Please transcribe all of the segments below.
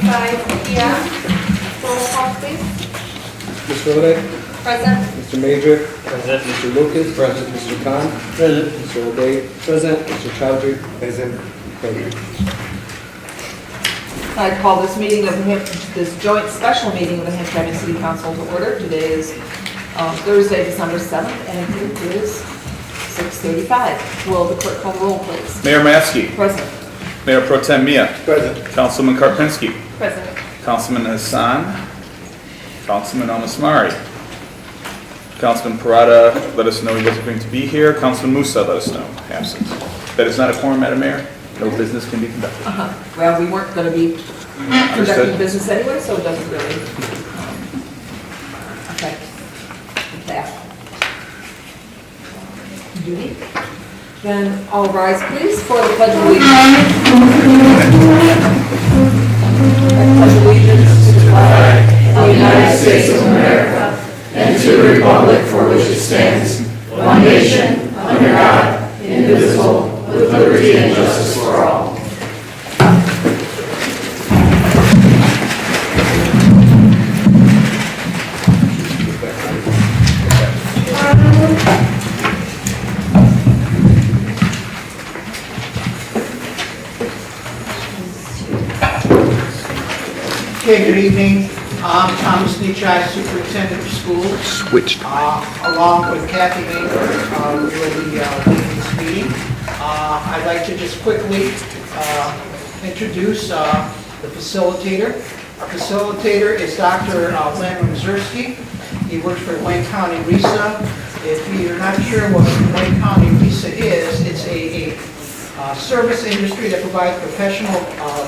6:35 p.m. Roll call, please. Mr. O'Day? Present. Mr. Major? Present. Mr. Lucas? Present. Mr. Khan? Present. Mr. O'Day? Present. Mr. Chowdhury? Present. Thank you. I call this meeting of this joint special meeting of the Hamtramck City Council to order. Today is Thursday, December 7th, and it is 6:35. Will the clerk call the roll, please? Mayor Matzke, Present. Mayor Pro Tem Mia, Present. Councilman Karpinski, Present. Councilman Hassan, Councilman Almasmari. Councilman Parada let us know he wasn't going to be here. Councilman Musa let us know, absent. That is not a quorum, Madam Mayor. No business can be conducted. Well, we weren't going to be conducting Understood. business anyway, so it doesn't really affect that duty. Then all rise, please, for the Pledge of Allegiance. I pledge allegiance to the flag of the United States of America and to the republic for which it stands, one nation, under God, indivisible, with liberty and justice for all. Okay, good evening. I'm Thomas Nichai, Superintendent of Schools. Switched. Along with Kathy Maynard, we will be leading this meeting. I'd like to just quickly introduce the facilitator. Our facilitator is Dr. Len Mazursky. He works for Wayne County RESA. If you're not sure what Wayne County RESA is, it's a service industry that provides professional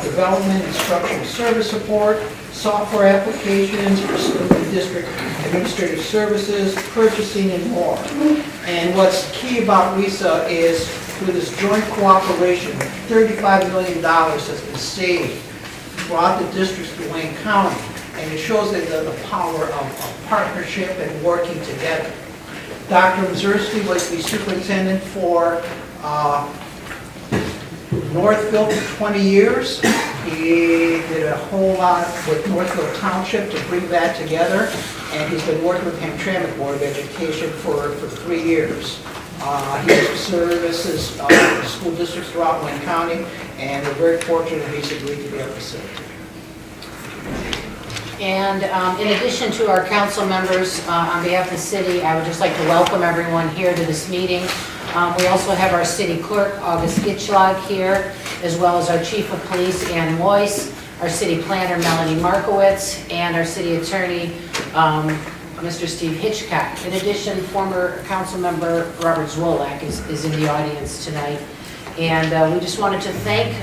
development, instructional service support, software applications for school and district administrative services, purchasing, and more. And what's key about RESA is through this joint cooperation, $35 million has been saved throughout the districts of Wayne County. And it shows that the power of partnership and working together. Dr. Mazursky was the superintendent for Northville for 20 years. He did a whole lot with Northville Township to bring that together, and he's been working with Hamtramck Board of Education for 3 years. He services school districts throughout Wayne County, and we're very fortunate he's agreed to be our facilitator. And in addition to our council members, on behalf of the city, I would just like to welcome everyone here to this meeting. We also have our city clerk, August Gitschlag, here, as well as our chief of police, Ann Moyce, our city planner, Melanie Markowitz, and our city attorney, Mr. Steve Hitchcock. In addition, former council member Robert Zwolak is in the audience tonight. And we just wanted to thank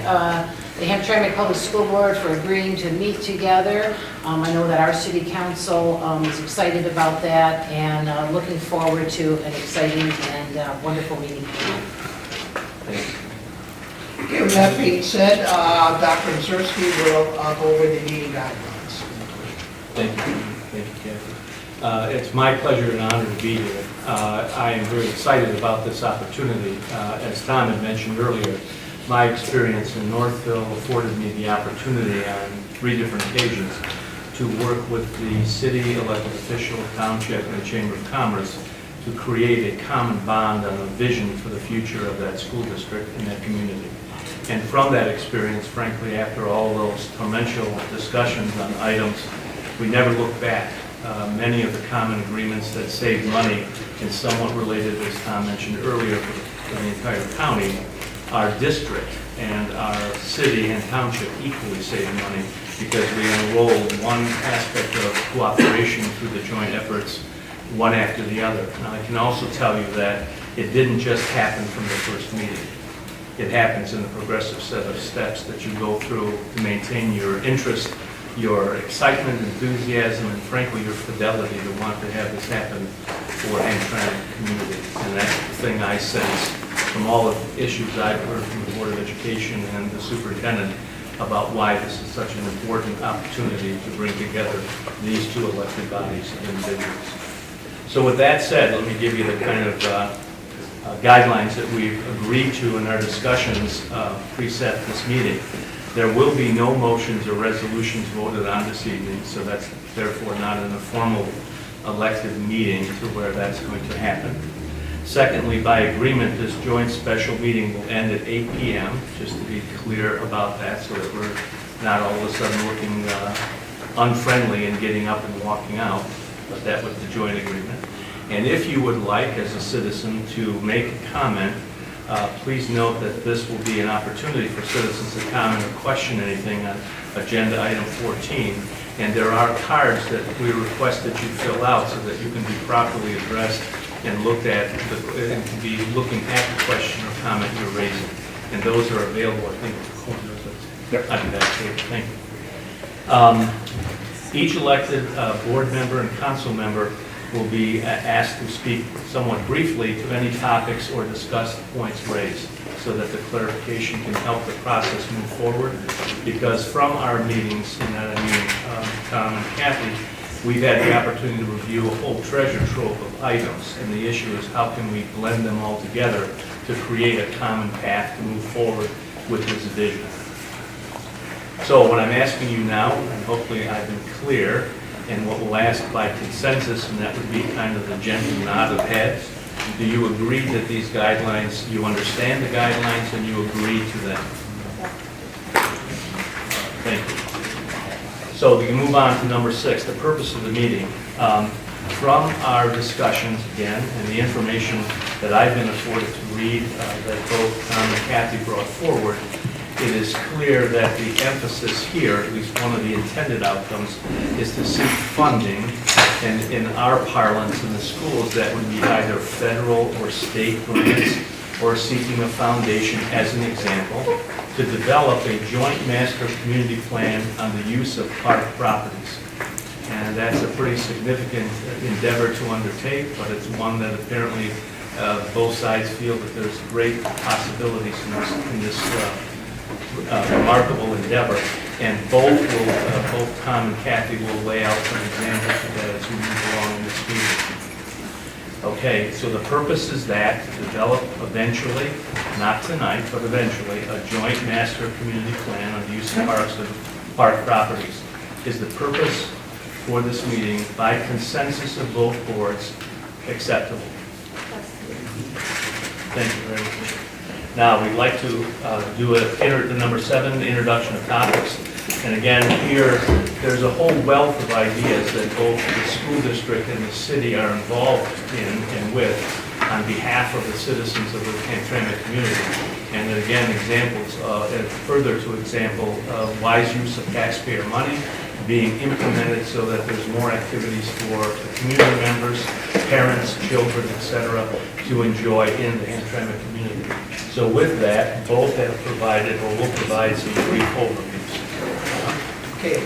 the Hamtramck Public School Board for agreeing to meet together. I know that our city council is excited about that and looking forward to an exciting and wonderful meeting. Okay, with that being said, Dr. Mazursky will go over the meeting guidelines. Thank you. Thank you, Kathy. It's my pleasure and honor to be here. I am very excited about this opportunity. As Tom had mentioned earlier, my experience in Northville afforded me the opportunity on 3 different occasions to work with the city elected official, township, and the Chamber of Commerce to create a common bond on a vision for the future of that school district and that community. And from that experience, frankly, after all those torrential discussions on items, we never looked back. Many of the common agreements that saved money and somewhat related, as Tom mentioned earlier, for the entire county, our district and our city and township equally saved money because we enrolled one aspect of cooperation through the joint efforts, one after the other. Now, I can also tell you that it didn't just happen from the first meeting. It happens in a progressive set of steps that you go through to maintain your interest, your excitement, enthusiasm, and frankly, your fidelity to want to have this happen for Hamtramck community. And that's the thing I sense from all of the issues I've heard from the Board of Education and the superintendent about why this is such an important opportunity to bring together these 2 elected bodies of individuals. So with that said, let me give you the kind of guidelines that we've agreed to in our discussions preset this meeting. There will be no motions or resolutions voted on this evening, so that's therefore not in a formal elected meeting to where that's going to happen. Secondly, by agreement, this joint special meeting will end at 8 p.m., just to be clear about that, so that we're not all of a sudden looking unfriendly and getting up and walking out, but that was the joint agreement. And if you would like, as a citizen, to make a comment, please note that this will be an opportunity for citizens to comment or question anything on agenda item 14. And there are cards that we request that you fill out so that you can be properly addressed and looked at, and can be looking at the question or comment you're raising. And those are available, I think, at the corner of that table. Thank you. Each elected board member and council member will be asked to speak somewhat briefly to any topics or discuss points raised, so that the clarification can help the process move forward. Because from our meetings, and that I mean Tom and Kathy, we've had the opportunity to review a whole treasure trove of items, and the issue is how can we blend them all together to create a common path to move forward with this vision. So what I'm asking you now, and hopefully I've been clear, and what we'll ask by consensus, and that would be kind of the gentle nod of heads, do you agree that these guidelines, you understand the guidelines and you agree to them? Thank you. So we can move on to number 6, the purpose of the meeting. From our discussions, again, and the information that I've been afforded to read that both Tom and Kathy brought forward, it is clear that the emphasis here, at least one of the intended outcomes, is to seek funding, and in our parlance in the schools, that would be either federal or state grants, or seeking a foundation, as an example, to develop a joint master community plan on the use of park properties. And that's a pretty significant endeavor to undertake, but it's one that apparently both sides feel that there's great possibilities in this remarkable endeavor, and both Tom and Kathy will lay out some examples of that as we move along in this meeting. Okay, so the purpose is that to develop eventually, not tonight, but eventually, a joint master community plan on the use of parks and park properties. Is the purpose for this meeting, by consensus of both boards, acceptable? Thank you very much. Now, we'd like to do the number 7, introduction of topics. And again, here, there's a whole wealth of ideas that both the school district and the city are involved in and with on behalf of the citizens of the Hamtramck community. And then again, examples, further to example, wise use of taxpayer money being implemented so that there's more activities for the community members, parents, children, etc., to enjoy in the Hamtramck community. So with that, both have provided, or will provide, some brief overviews. Okay,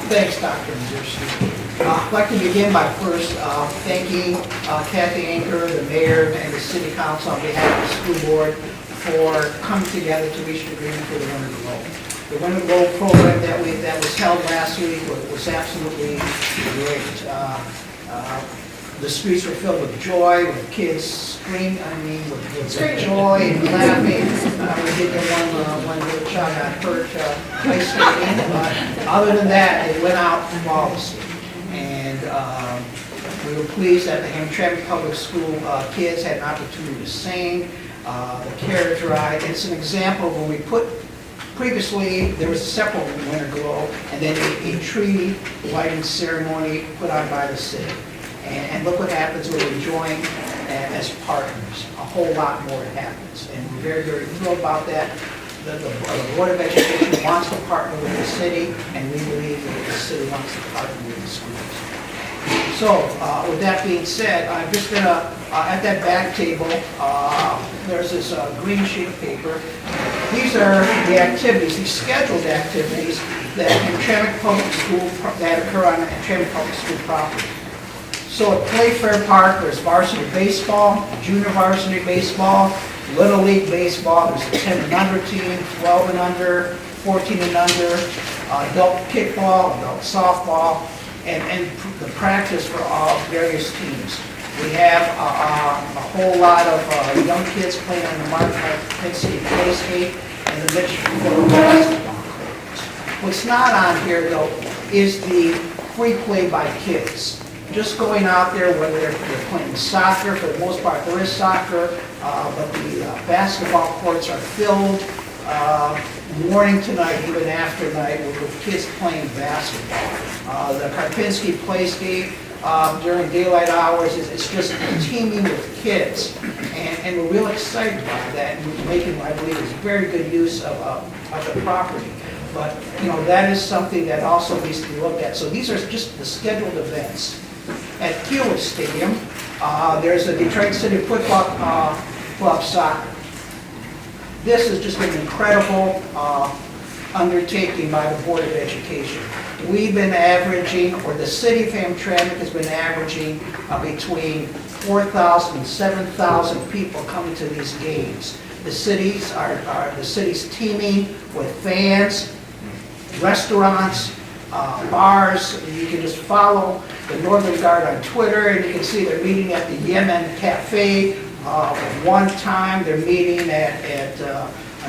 thanks, Dr. Mazursky. I'd like to begin by first thanking Kathy Anker, the mayor, and the city council on behalf of the school board for coming together to reach an agreement for the Winter Globe. The Winter Globe program that was held last week was absolutely great. The streets were filled with joy, with kids screaming, with joy and laughing. We did get one little child got hurt ice skating, but other than that, it went out flawlessly. And we were pleased that the Hamtramck Public School kids had an opportunity to sing, the carriage ride. It's an example when we put, previously there was a separate Winter Globe, and then a tree lighting ceremony put on by the city. And look what happens when we join as partners. A whole lot more happens. And we're very, very thrilled about that. The Board of Education wants to partner with the city, and we believe that the city wants to partner with the schools. So, with that being said, I'm just going to, at that back table, there's this green sheet of paper. These are the activities, these scheduled activities that Hamtramck Public School, that occur on the Hamtramck Public School property. So at Playfair Park, there's varsity baseball, junior varsity baseball, Little League baseball, there's a 10 and under team, 12 and under, 14 and under, adult kickball, adult softball, and the practice for all various teams. We have a whole lot of young kids playing on the Mark City Play Skate and the Mitchell basketball court. What's not on here, though, is the free play by kids. Just going out there, whether they're playing soccer, for the most part, there is soccer, but the basketball courts are filled morning to night, even after night, with kids playing basketball. The Karpinski Place Gate during daylight hours is just teeming with kids, and we're real excited about that, and we're making, I believe, is very good use of the property. But, that is something that also needs to be looked at. So these are just the scheduled events. At Kiewit Stadium, there's a Detroit City Football Club soccer. This has just been an incredible undertaking by the Board of Education. We've been averaging, or the City of Hamtramck has been averaging between 4,000 and 7,000 people coming to these games. The city's teeming with fans, restaurants, bars. You can just follow the Northern Guard on Twitter, and you can see they're meeting at the Yemen Cafe. One time they're meeting at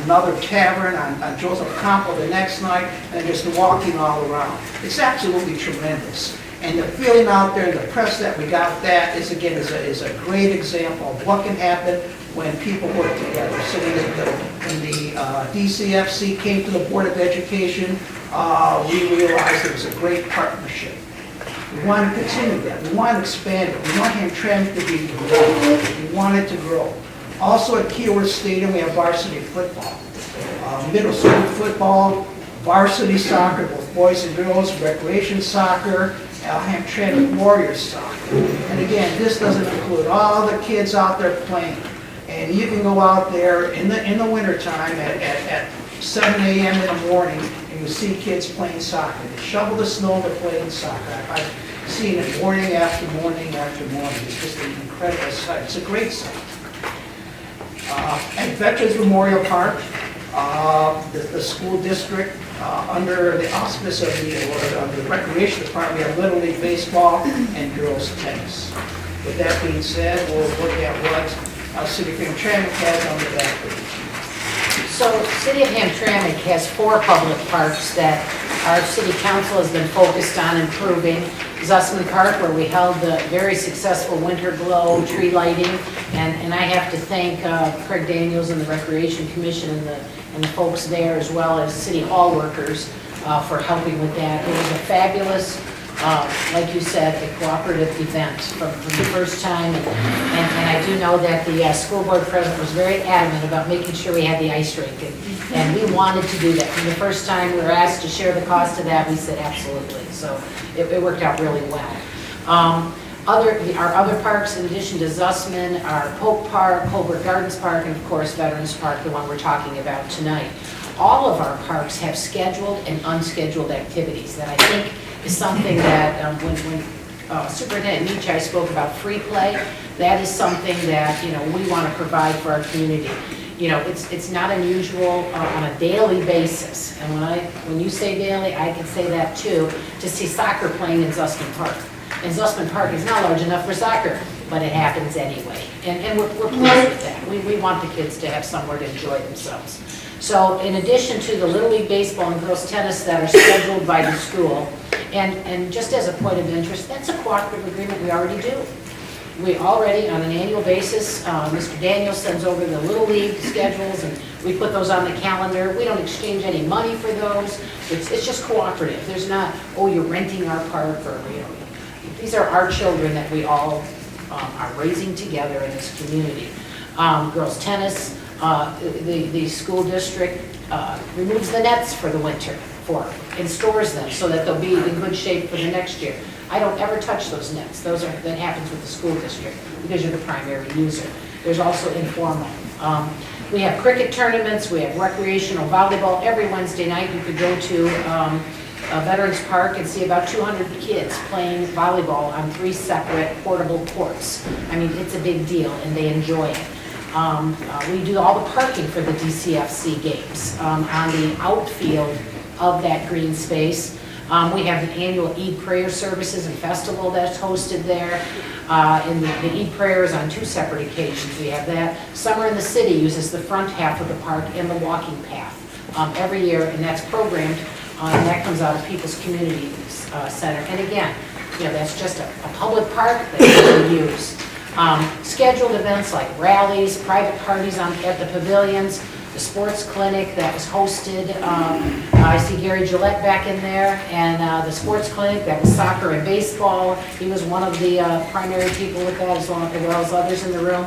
another tavern on Joseph Campo the next night, and just walking all around. It's absolutely tremendous. And the feeling out there, the press that we got, that is a great example of what can happen when people work together. So when the DCFC came to the Board of Education, we realized it was a great partnership. We want to continue that. We want to expand it. We want Hamtramck to be growing. We want it to grow. Also at Kiewit Stadium, we have varsity football, middle school football, varsity soccer, both boys and girls, recreation soccer, Hamtramck Warriors soccer. And again, this doesn't include all the kids out there playing. And you can go out there in the wintertime at 7 a.m. in the morning, and you see kids playing soccer. They shovel the snow, they're playing soccer. I've seen it morning after morning after morning. It's just an incredible sight. It's a great sight. At Veterans Memorial Park, the school district, under the auspice of the recreation department, we have Little League Baseball and girls tennis. With that being said, we'll look at what City of Hamtramck has on the back page. So, City of Hamtramck has 4 public parks that our city council has been focused on improving. Zussman Park, where we held the very successful Winter Glow tree lighting, and I have to thank Craig Daniels and the Recreation Commission and the folks there, as well as City Hall workers for helping with that. It was a fabulous, like you said, a cooperative event from the first time, and I do know that the school board president was very adamant about making sure we had the ice rink, and we wanted to do that. From the first time we were asked to share the cost of that, we said absolutely, so it worked out really well. Our other parks, in addition to Zussman, are Pope Park, Colbert Gardens Park, and of course Veterans Park, the one we're talking about tonight. All of our parks have scheduled and unscheduled activities that I think is something that when Superintendent Nietzsche spoke about free play, that is something that we want to provide for our community. It's not unusual on a daily basis, and when you say daily, I can say that too, to see soccer playing in Zussman Park. And Zussman Park is not large enough for soccer, but it happens anyway. And we're pleased with that. We want the kids to have somewhere to enjoy themselves. So in addition to the Little League Baseball and girls tennis that are scheduled by the school, and just as a point of interest, that's a cooperative agreement we already do. We already, on an annual basis, Mr. Daniels sends over the Little League schedules, and we put those on the calendar. We don't exchange any money for those. It's just cooperative. There's not, oh, you're renting our park, or, these are our children that we all are raising together in this community. Girls tennis, the school district removes the nets for the winter and stores them so that they'll be in good shape for the next year. I don't ever touch those nets. That happens with the school district because you're the primary user. There's also informal. We have cricket tournaments, we have recreational volleyball. Every Wednesday night you could go to Veterans Park and see about 200 kids playing volleyball on 3 separate portable courts. I mean, it's a big deal and they enjoy it. We do all the parking for the DCFC games on the outfield of that green space. We have the annual Eid prayer services and festival that's hosted there. And the Eid prayer is on 2 separate occasions. We have that. Summer in the City uses the front half of the park and the walking path every year, and that's programmed and that comes out of People's Community Center. And again, that's just a public park that we use. Scheduled events like rallies, private parties at the pavilions, the sports clinic that was hosted. I see Gary Gillette back in there, and the sports clinic that was soccer and baseball. He was one of the primary people with that, as well as others in the room.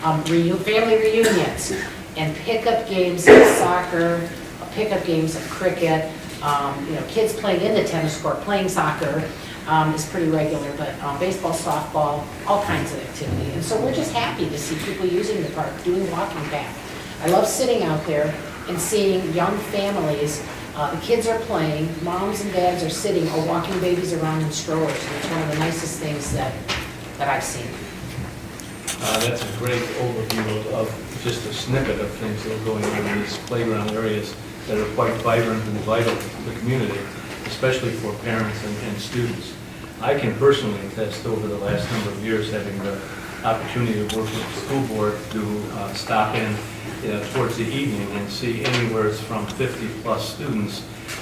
Family reunions and pickup games of soccer, pickup games of cricket. Kids playing in the tennis court, playing soccer. Is pretty regular, but baseball, softball, all kinds of activity. And so we're just happy to see people using the park, doing walking path. I love sitting out there and seeing young families. The kids are playing, moms and dads are sitting or walking babies around in strollers. And it's one of the nicest things that I've seen. That's a great overview of just a snippet of things that are going on in these playground areas that are quite vibrant and vital to the community, especially for parents and students. I can personally attest over the last number of years having the opportunity to work with the school board to stop in towards the evening and see anywhere from 50 plus students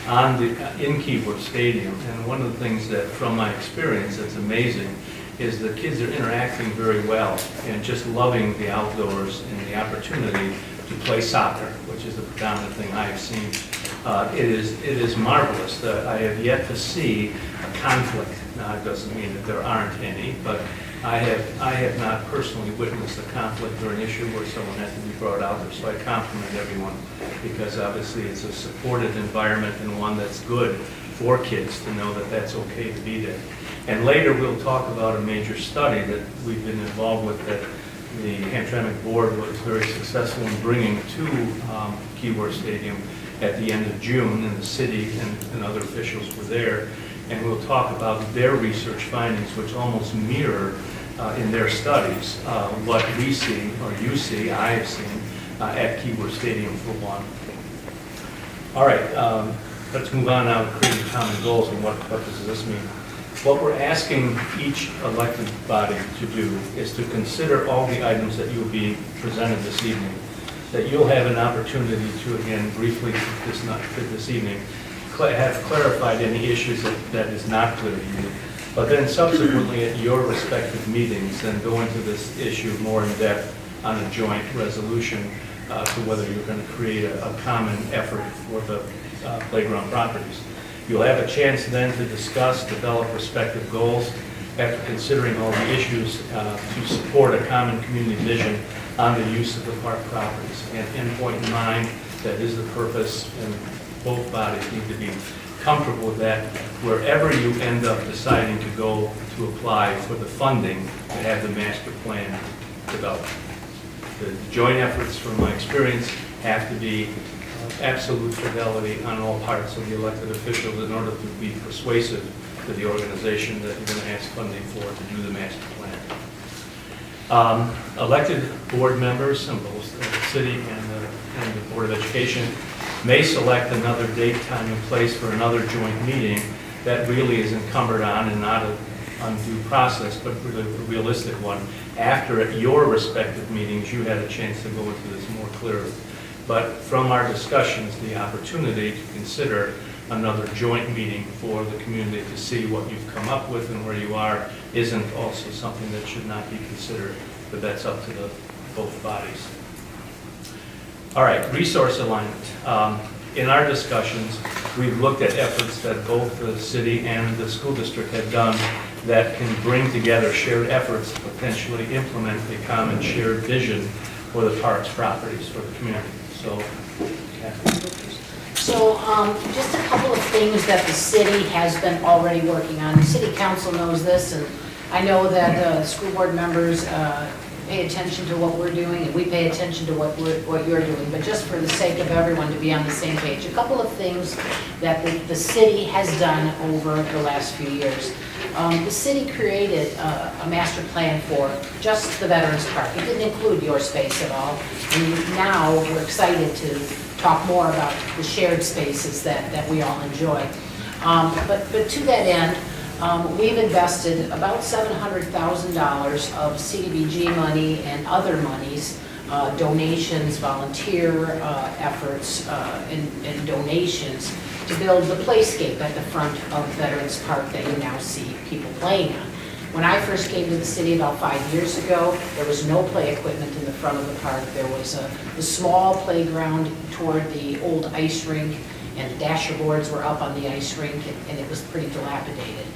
in Keyworth Stadium. And one of the things that, from my experience, that's amazing is the kids are interacting very well and just loving the outdoors and the opportunity to play soccer, which is the predominant thing I have seen. It is marvelous that I have yet to see a conflict. Now, it doesn't mean that there aren't any, but I have not personally witnessed a conflict or an issue where someone had to be brought out there. So I compliment everyone, because obviously it's a supportive environment and one that's good for kids to know that that's okay to be there. And later we'll talk about a major study that we've been involved with that the Hamtramck board was very successful in bringing to Keyworth Stadium at the end of June, and the city and other officials were there. And we'll talk about their research findings, which almost mirror in their studies what we see, or you see, I have seen, at Keyworth Stadium for one. All right, let's move on now to creating common goals, and what does this mean? What we're asking each elected body to do is to consider all the items that you'll be presented this evening, that you'll have an opportunity to, again, briefly this evening, have clarified any issues that is not clear to you, but then subsequently at your respective meetings, then go into this issue more in depth on a joint resolution to whether you're going to create a common effort for the playground properties. You'll have a chance then to discuss, develop respective goals after considering all the issues to support a common community vision on the use of the park properties. And endpoint in mind, that is the purpose, and both bodies need to be comfortable with that wherever you end up deciding to go to apply for the funding to have the master plan developed. The joint efforts, from my experience, have to be absolute fidelity on all parts of the elected officials in order to be persuasive to the organization that you're going to ask funding for to do the master plan. Elected board members on both the city and the Board of Education may select another date, time, and place for another joint meeting that really is encumbered on and not an undue process, but really a realistic one. After at your respective meetings, you had a chance to go into this more clearly. But from our discussions, the opportunity to consider another joint meeting for the community to see what you've come up with and where you are isn't also something that should not be considered, but that's up to both bodies. All right, resource alignment. In our discussions, we've looked at efforts that both the city and the school district have done that can bring together shared efforts to potentially implement a common shared vision for the parks properties for the community. So, Kathy. So just a couple of things that the city has been already working on. The city council knows this, and I know that school board members pay attention to what we're doing, and we pay attention to what you're doing. But just for the sake of everyone to be on the same page, a couple of things that the city has done over the last few years. The city created a master plan for just the Veterans Park. It didn't include your space at all. And now we're excited to talk more about the shared spaces that we all enjoy. But to that end, we've invested about $700,000 of CDBG money and other monies, donations, volunteer efforts, and donations to build the playscape at the front of Veterans Park that you now see people playing on. When I first came to the city about 5 years ago, there was no play equipment in the front of the park. There was a small playground toward the old ice rink, and the dasher boards were up on the ice rink, and it was pretty dilapidated.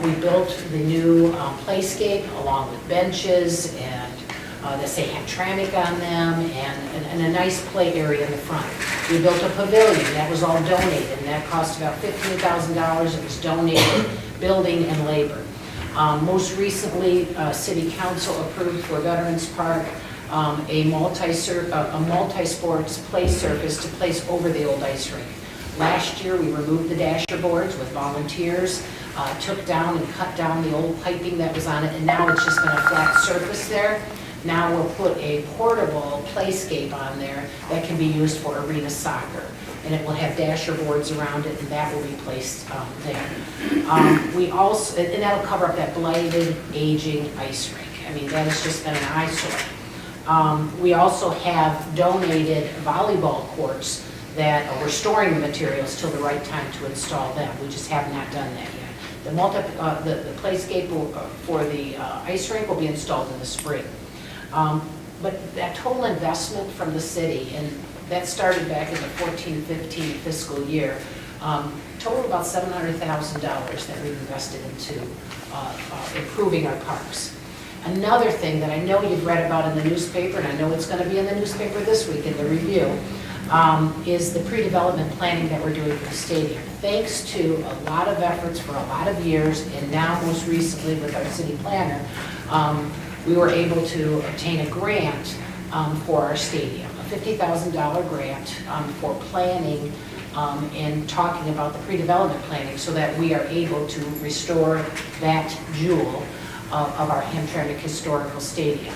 We built the new playscape along with benches and the City of Hamtramck on them, and a nice play area in the front. We built a pavilion, that was all donated, and that cost about $15,000. It was donated, building and labor. Most recently, City Council approved for Veterans Park a multi-sports play surface to place over the old ice rink. Last year, we removed the dasher boards with volunteers, took down and cut down the old piping that was on it, and now it's just been a flat surface there. Now we'll put a portable playscape on there that can be used for arena soccer. And it will have dasher boards around it, and that will be placed there. We also, and that'll cover up that blighted, aging ice rink. I mean, that has just been an eyesore. We also have donated volleyball courts that we're storing the materials till the right time to install them. We just have not done that yet. The playscape for the ice rink will be installed in the spring. But that total investment from the city, and that started back in the 14-15 fiscal year, total about $700,000 that we've invested into improving our parks. Another thing that I know you've read about in the newspaper, and I know it's going to be in the newspaper this week in the review, is the pre-development planning that we're doing for the stadium. Thanks to a lot of efforts for a lot of years, and now most recently with our city planner, we were able to obtain a grant for our stadium, a $50,000 grant for planning and talking about the pre-development planning so that we are able to restore that jewel of our Hamtramck Historical Stadium.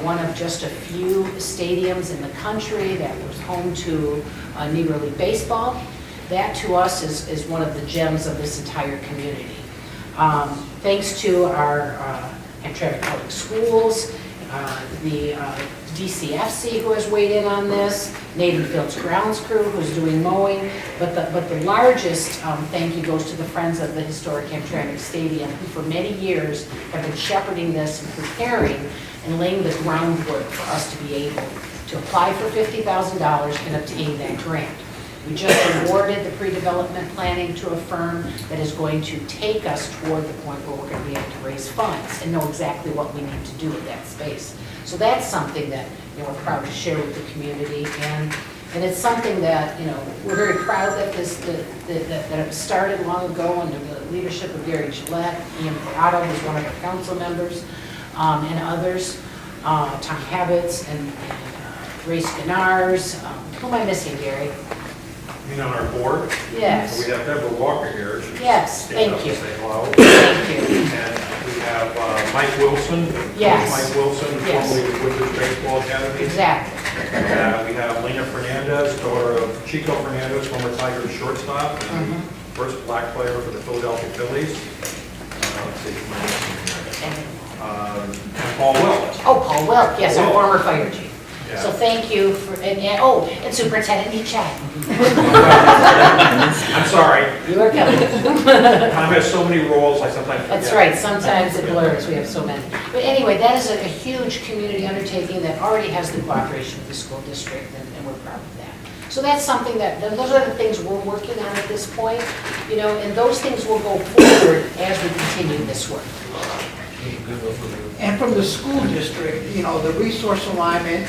One of just a few stadiums in the country that was home to Negro League Baseball. That to us is one of the gems of this entire community. Thanks to our Hamtramck Public Schools, the DCFC who has weighed in on this, Native Fields Grounds Crew who's doing mowing, but the largest thank you goes to the Friends of the Historic Hamtramck Stadium, who for many years have been shepherding this and preparing and laying the groundwork for us to be able to apply for $50,000 and obtain that grant. We just awarded the pre-development planning to a firm that is going to take us toward the point where we're going to be able to raise funds and know exactly what we need to do with that space. So that's something that we're proud to share with the community, and it's something that we're very proud that that it started long ago under the leadership of Gary Gillette. Ian Parado was one of our council members, and others, Tom Habits and Ray Skinars. Who am I missing, Gary? You mean on our board? Yes. We have Deborah Walker here. She Yes, stand thank up you. and say hello. Thank you. And we have Mike Wilson. Yes. Mike Wilson, Yes. formerly of Woodbridge Baseball Academy. Exactly. We have Lena Fernandez, daughter of Chico Fernandez, former Tigers shortstop, and first black player for the Philadelphia Phillies. Let's see. And Paul Welch. Oh, Paul Welk, yes, our Welk. former fire chief. Yeah. So thank you for, and Superintendent Nichai. I'm sorry. You are coming. Tom has so many roles, I sometimes forget. That's right, sometimes it blurs, we have so many. But anyway, that is a huge community undertaking that already has the cooperation of the school district, and we're proud of that. So that's something those are the things we're working on at this point, and those things will go forward as we continue this work. And from the school district, the resource alignment,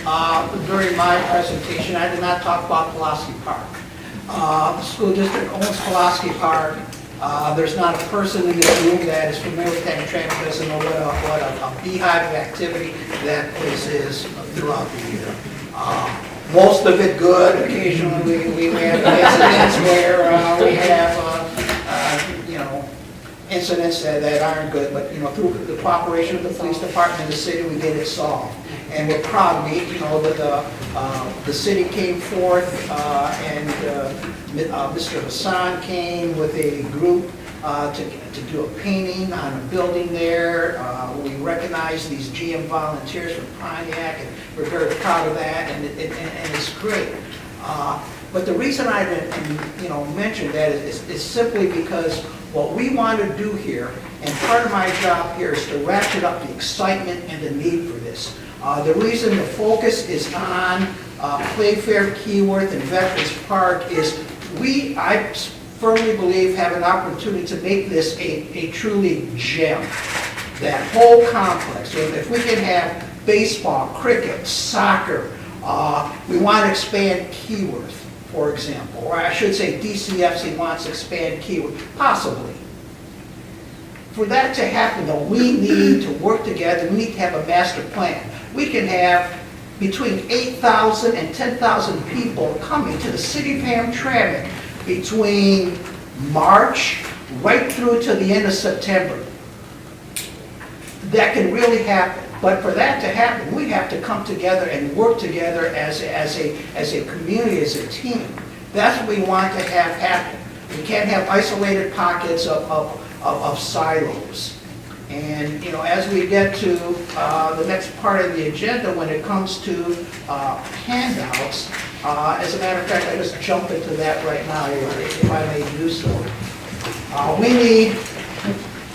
during my presentation, I did not talk about Pulaski Park. The school district owns Pulaski Park. There's not a person in this room that is familiar with Hamtramck that doesn't know what a beehive of activity that place is throughout the year. Most of it good. Occasionally we have incidents where we have incidents that aren't good, but through the cooperation of the police department and the city, we get it solved. And we're proud of that the city came forth and Mr. Hassan came with a group to do a painting on a building there. We recognize these GM volunteers from Pontiac, and we're very proud of that, and it's great. But the reason I mentioned that is simply because what we want to do here, and part of my job here, is to ratchet up the excitement and the need for this. The reason the focus is on Playfair, Keyworth, and Veterans Park is I firmly believe, have an opportunity to make this a truly gem. That whole complex. So if we can have baseball, cricket, soccer, we want to expand Keyworth, for example, or I should say DCFC wants to expand Keyworth, possibly. For that to happen, though, we need to work together. We need to have a master plan. We can have between 8,000 and 10,000 people coming to the city of Hamtramck between March right through to the end of September. That can really happen. But for that to happen, we have to come together and work together as a community, as a team. That's what we want to have happen. We can't have isolated pockets of silos. And, as we get to the next part of the agenda, when it comes to handouts, as a matter of fact, I just jump into that right now, if I may do so. We need,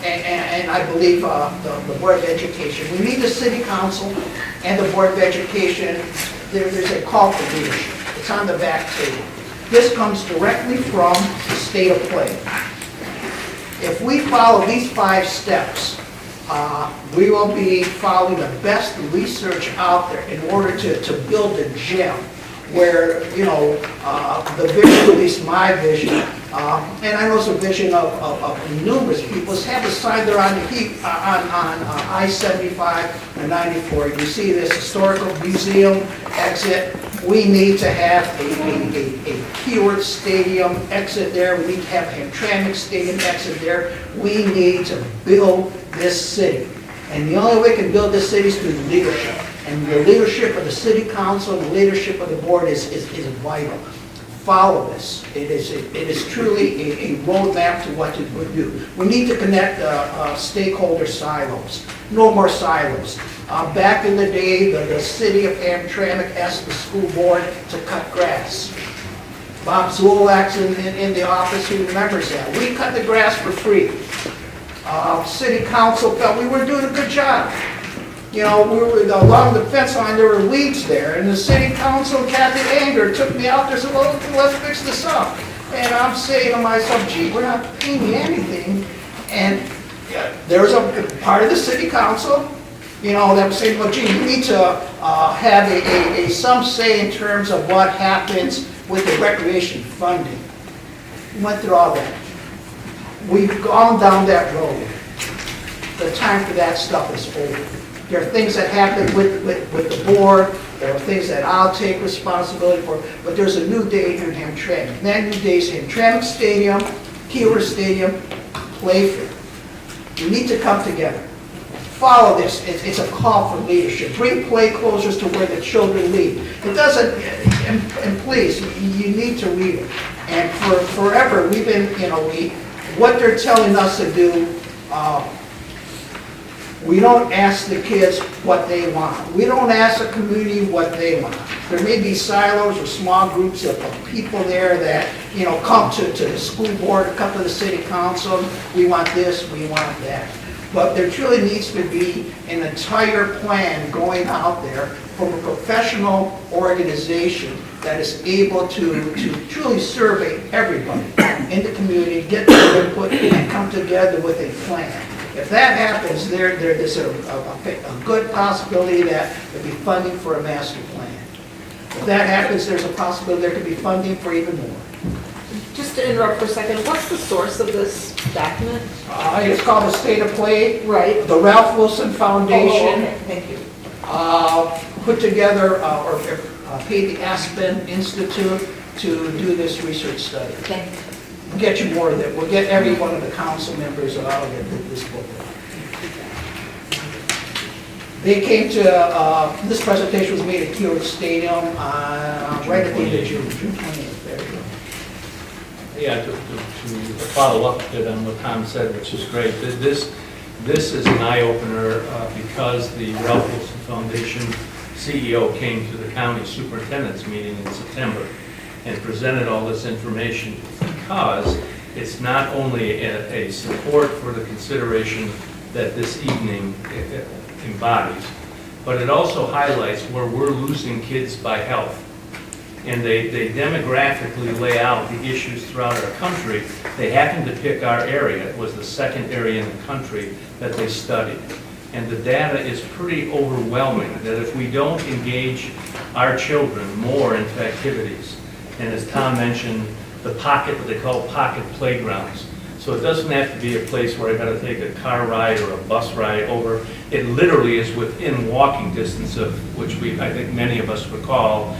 and I believe the Board of Education, we need the City Council and the Board of Education. There's a call for leadership. It's on the back table. This comes directly from the state of play. If we follow these 5 steps, we will be following the best research out there in order to build a gem where, the vision, at least my vision, and I know it's a vision of numerous people, is have a sign there on I-75 and 94. You see this historical museum exit. We need to have a Keyworth Stadium exit there. We need to have a Hamtramck Stadium exit there. We need to build this city. And the only way we can build this city is through leadership. And the leadership of the City Council, the leadership of the board is vital. Follow this. It is truly a roadmap to what to do. We need to connect stakeholder silos. No more silos. Back in the day, the City of Hamtramck asked the school board to cut grass. Bob Zulak's in the office, he remembers that. We cut the grass for free. City Council felt we were doing a good job. We were along the fence line, there were weeds there, and the City Council, Kathy Anger, took me out there and said, well, let's fix this up. And I'm saying to myself, gee, we're not paying you anything. And there's a part of the City Council, that was saying, well, gee, you need to have some say in terms of what happens with the recreation funding. We went through all that. We've gone down that road. The time for that stuff is over. There are things that happen with the board, there are things that I'll take responsibility for, but there's a new day here in Hamtramck. And that new day is Hamtramck Stadium, Keyworth Stadium, Playfair. We need to come together. Follow this. It's a call for leadership. Bring play closures to where the children lead. It doesn't, and please, you need to read it. And for forever, we've been, what they're telling us to do, we don't ask the kids what they want. We don't ask the community what they want. There may be silos or small groups of people there that, come to the school board, come to the city council. We want this, we want that. But there truly needs to be an entire plan going out there from a professional organization that is able to truly survey everybody in the community, get their input, and come together with a plan. If that happens, there's a good possibility that there'll be funding for a master plan. If that happens, there's a possibility there could be funding for even more. Just to interrupt for a second, what's the source of this document? It's called the State of Play. Right. The Ralph Wilson Foundation. Oh, okay. Thank you. Put together or paid the Aspen Institute to do this research study. Thank you. We'll get you more of that. We'll get every one of the council members out of this book. They came to, this presentation was made at Keyworth Stadium right at the end of June 20th. There you go. Yeah, to follow up a bit on what Tom said, which is great. This is an eye-opener because the Ralph Wilson Foundation CEO came to the county superintendent's meeting in September and presented all this information because it's not only a support for the consideration that this evening embodies, but it also highlights where we're losing kids by health. And they demographically lay out the issues throughout our country. They happened to pick our area. It was the second area in the country that they studied. And the data is pretty overwhelming, that if we don't engage our children more into activities, and as Tom mentioned, the pocket, what they call pocket playgrounds. So it doesn't have to be a place where I gotta take a car ride or a bus ride over. It literally is within walking distance of, which I think many of us recall,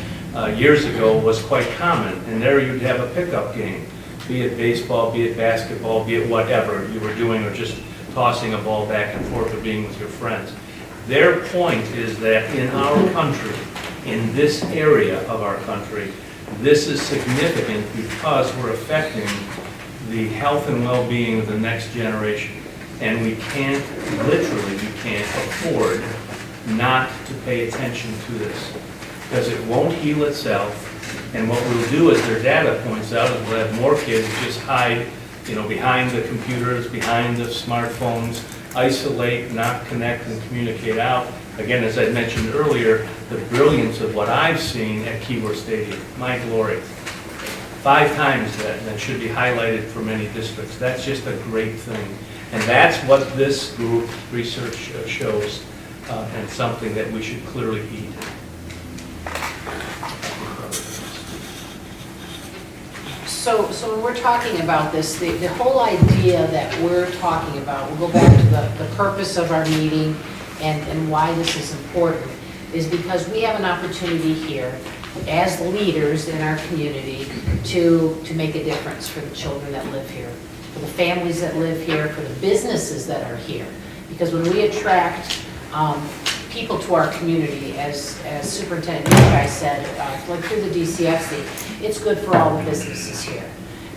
years ago was quite common. And there you'd have a pickup game, be it baseball, be it basketball, be it whatever you were doing, or just tossing a ball back and forth or being with your friends. Their point is that in our country, in this area of our country, this is significant because we're affecting the health and well-being of the next generation. And we can't, literally, we can't afford not to pay attention to this, because it won't heal itself. And what we'll do, as their data points out, is we'll have more kids just hide, behind the computers, behind the smartphones, isolate, not connect and communicate out. Again, as I mentioned earlier, the brilliance of what I've seen at Keyworth Stadium, my glory. 5 times that, and that should be highlighted for many districts. That's just a great thing. And that's what this group research shows, and something that we should clearly heed. So when we're talking about this, the whole idea that we're talking about, we'll go back to the purpose of our meeting and why this is important, is because we have an opportunity here as leaders in our community to make a difference for the children that live here, for the families that live here, for the businesses that are here. Because when we attract people to our community, as Superintendent Nichai said, like through the DCFC, it's good for all the businesses here.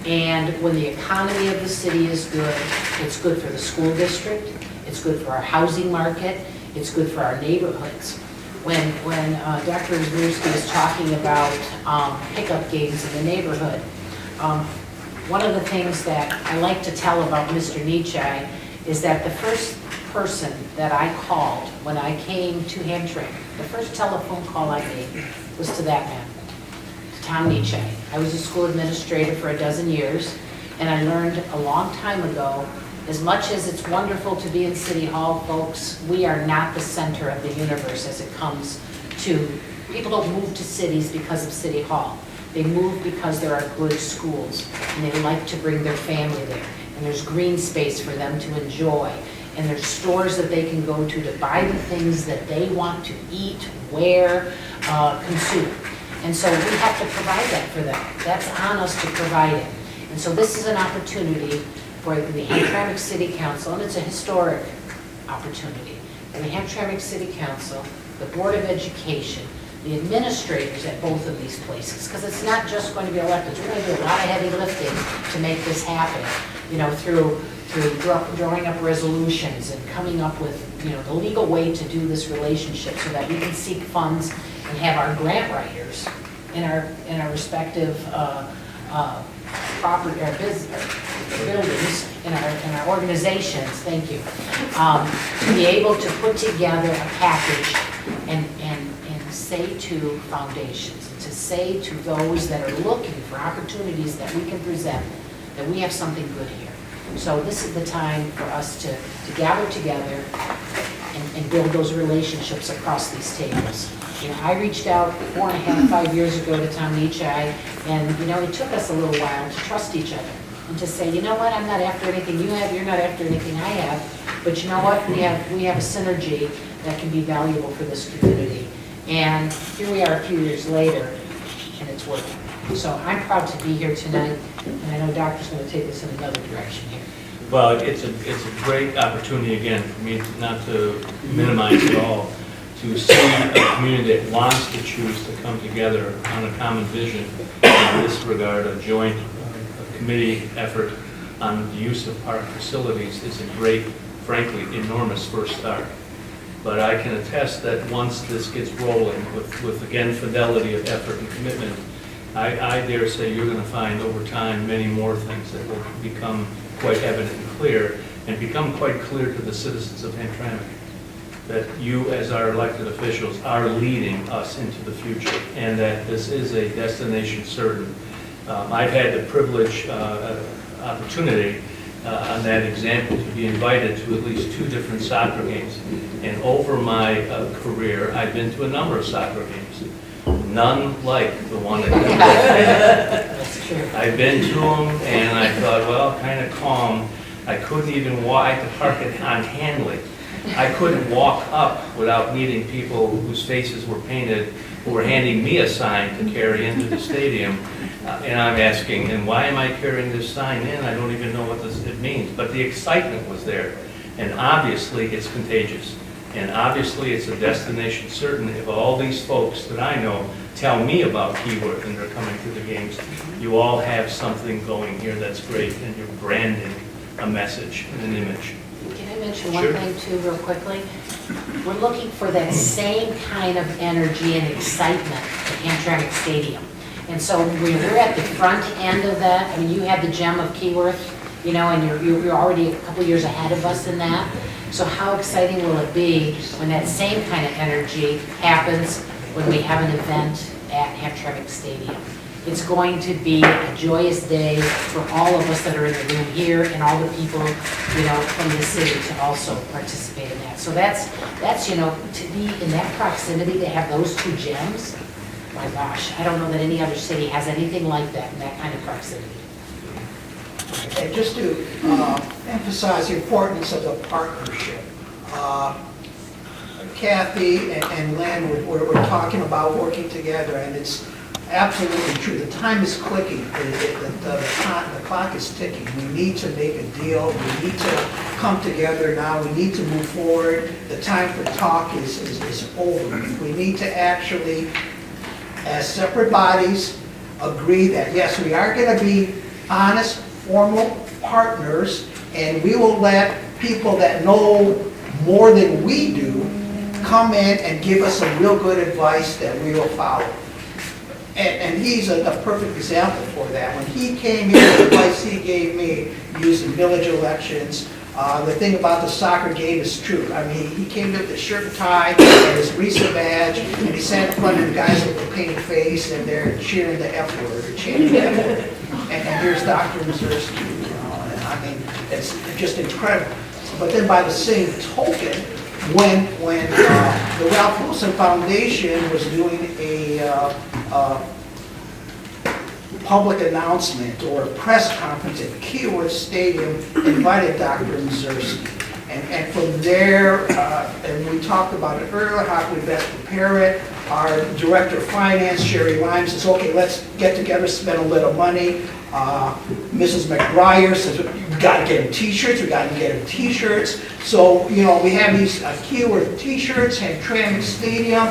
And when the economy of the city is good, it's good for the school district, it's good for our housing market, it's good for our neighborhoods. When Dr. Zmirski is talking about pickup games in the neighborhood, one of the things that I like to tell about Mr. Nichai is that the first person that I called when I came to Hamtramck, the first telephone call I made was to that man, to Tom Nichai. I was a school administrator for 12 years, and I learned a long time ago, as much as it's wonderful to be in City Hall, folks, we are not the center of the universe as it comes to, people don't move to cities because of City Hall. They move because there are good schools, and they like to bring their family there, and there's green space for them to enjoy, and there's stores that they can go to buy the things that they want to eat, wear, consume. And so we have to provide that for them. That's on us to provide it. And so this is an opportunity for the Hamtramck City Council, and it's a historic opportunity. And the Hamtramck City Council, the Board of Education, the administrators at both of these places, because it's not just going to be elected. We're going to do a lot of heavy lifting to make this happen, through drawing up resolutions and coming up with, the legal way to do this relationship so that we can seek funds and have our grant writers in our respective property, our business, buildings, in our organizations, thank you, to be able to put together a package and say to foundations, and to say to those that are looking for opportunities that we can present, that we have something good here. So this is the time for us to gather together and build those relationships across these tables. I reached out 4.5, 5 years ago to Tom Nichai, and it took us a little while to trust each other and to say, you know what, I'm not after anything you have, you're not after anything I have, but you know what, we have a synergy that can be valuable for this community. And here we are a few years later, and it's working. So I'm proud to be here tonight, and I know Doctor's going to take us in another direction here. Well, it's a great opportunity, again, for me not to minimize at all, to see a community that wants to choose to come together on a common vision. In this regard, a joint committee effort on the use of park facilities is a great, frankly, enormous first start. But I can attest that once this gets rolling with again, fidelity of effort and commitment, I dare say you're going to find over time many more things that will become quite evident and clear, and become quite clear to the citizens of Hamtramck, that you as our elected officials are leading us into the future, and that this is a destination certain. I've had the privilege, opportunity on that example to be invited to at least 2 different soccer games. And over my career, I've been to a number of soccer games. None like the one at Hamtramck. That's true. I've been to them and I thought, well, kind of calm. I couldn't even walk, I could park it on Hanley. I couldn't walk up without meeting people whose faces were painted, who were handing me a sign to carry into the stadium. And I'm asking, and why am I carrying this sign in? I don't even know what it means. But the excitement was there. And obviously, it's contagious. And obviously, it's a destination certain. If all these folks that I know tell me about Keyworth and they're coming to the games, you all have something going here that's great, and you're branding a message and an image. Can I mention one Sure. thing too, real quickly? We're looking for that same kind of energy and excitement at Hamtramck Stadium. And so we're at the front end of that. I mean, you had the gem of Keyworth, you know, and you're already a couple years ahead of us in that. So how exciting will it be when that same kind of energy happens when we have an event at Hamtramck Stadium? It's going to be a joyous day for all of us that are in the room here and all the people, you know, from the city to also participate in that. So that's, you know, to be in that proximity, to have those 2 gems, my gosh, I don't know that any other city has anything like that in that kind of proximity. And just to emphasize the importance of the partnership, Kathy and Len were talking about working together, and it's absolutely true. The time is clicking. The clock is ticking. We need to make a deal. We need to come together now. We need to move forward. The time for talk is over. We need to actually, as separate bodies, agree that, yes, we are going to be honest, formal partners, and we will let people that know more than we do come in and give us some real good advice that we will follow. And he's a perfect example for that. When he came here, the advice he gave me using village elections, the thing about the soccer game is true. I mean, he came in with a shirt and tie and his RISA badge, and he sat in front of the guys with the painted face, and they're cheering the F word, or chanting the F word. And here's Dr. Mazursky, you know, and I mean, it's just incredible. But then by the same token, when the Ralph Wilson Foundation was doing a public announcement or a press conference at Keyworth Stadium, invited Dr. Mazursky. And from there, and we talked about it earlier, how we best prepare it. Our Director of Finance, Sherry Lyme, says, okay, let's get together, spend a little money. Mrs. McBriar says, we got to get him t-shirts, we got to get him t-shirts. So, you know, we have these Keyworth t-shirts, Hamtramck Stadium.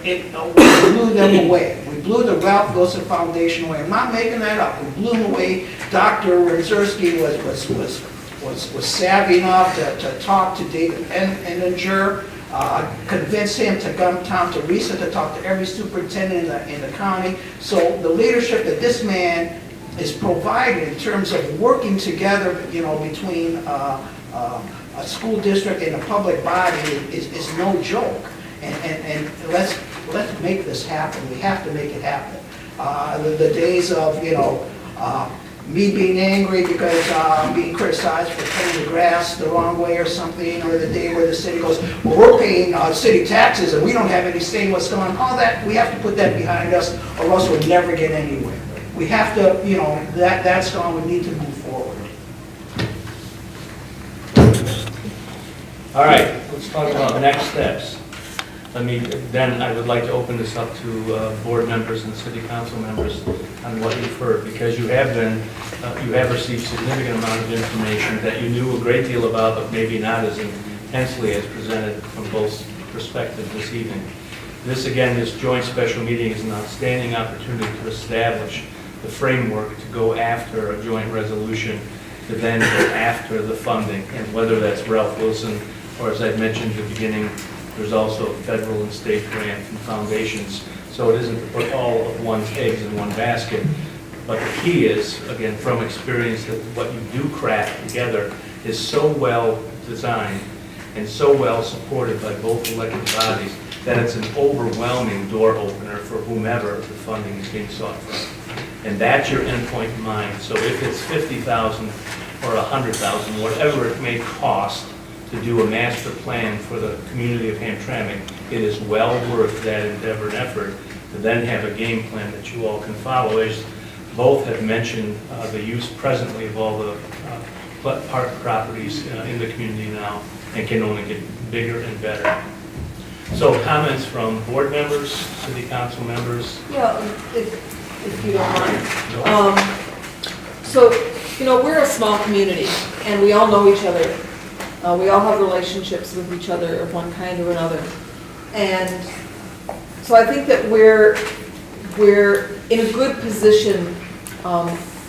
We blew them away. We blew the Ralph Wilson Foundation away. I'm not making that up. We blew them away. Dr. Mazursky was savvy enough to talk to David Enninger, convince him to come down to RISA to talk to every superintendent in the county. So the leadership that this man is providing in terms of working together, you know, between a school district and a public body is no joke. And let's make this happen. We have to make it happen. The days of, you know, me being angry because I'm being criticized for cutting the grass the wrong way or something, or the day where the city goes, well, we're paying city taxes and we don't have any say in what's going on. All that, we have to put that behind us, or else we'll never get anywhere. We have to, you know, that's gone. We need to move forward. All right, let's talk about next steps. Then I would like to open this up to board members and city council members on what you've heard, because you have received significant amount of information that you knew a great deal about, but maybe not as intensely as presented from both perspectives this evening. This, again, this joint special meeting is an outstanding opportunity to establish the framework to go after a joint resolution, to then go after the funding, and whether that's Ralph Wilson, or as I mentioned at the beginning, there's also federal and state grants and foundations So it isn't to put all of one's eggs in one basket. But the key is, again, from experience, that what you do craft together is so well designed and so well supported by both elected bodies that it's an overwhelming door opener for whomever the funding is being sought from. And that's your endpoint in mind. So if it's $50,000 or $100,000, whatever it may cost to do a master plan for the community of Hamtramck, it is well worth that endeavor and effort to then have a game plan that you all can follow. As both have mentioned the use presently of all the park properties in the community now, and can only get bigger and better. So comments from board members, city council members? Yeah, if you don't mind. So, we're a small community, and we all know each other. We all have relationships with each other of one kind or another. And so I think that we're in a good position,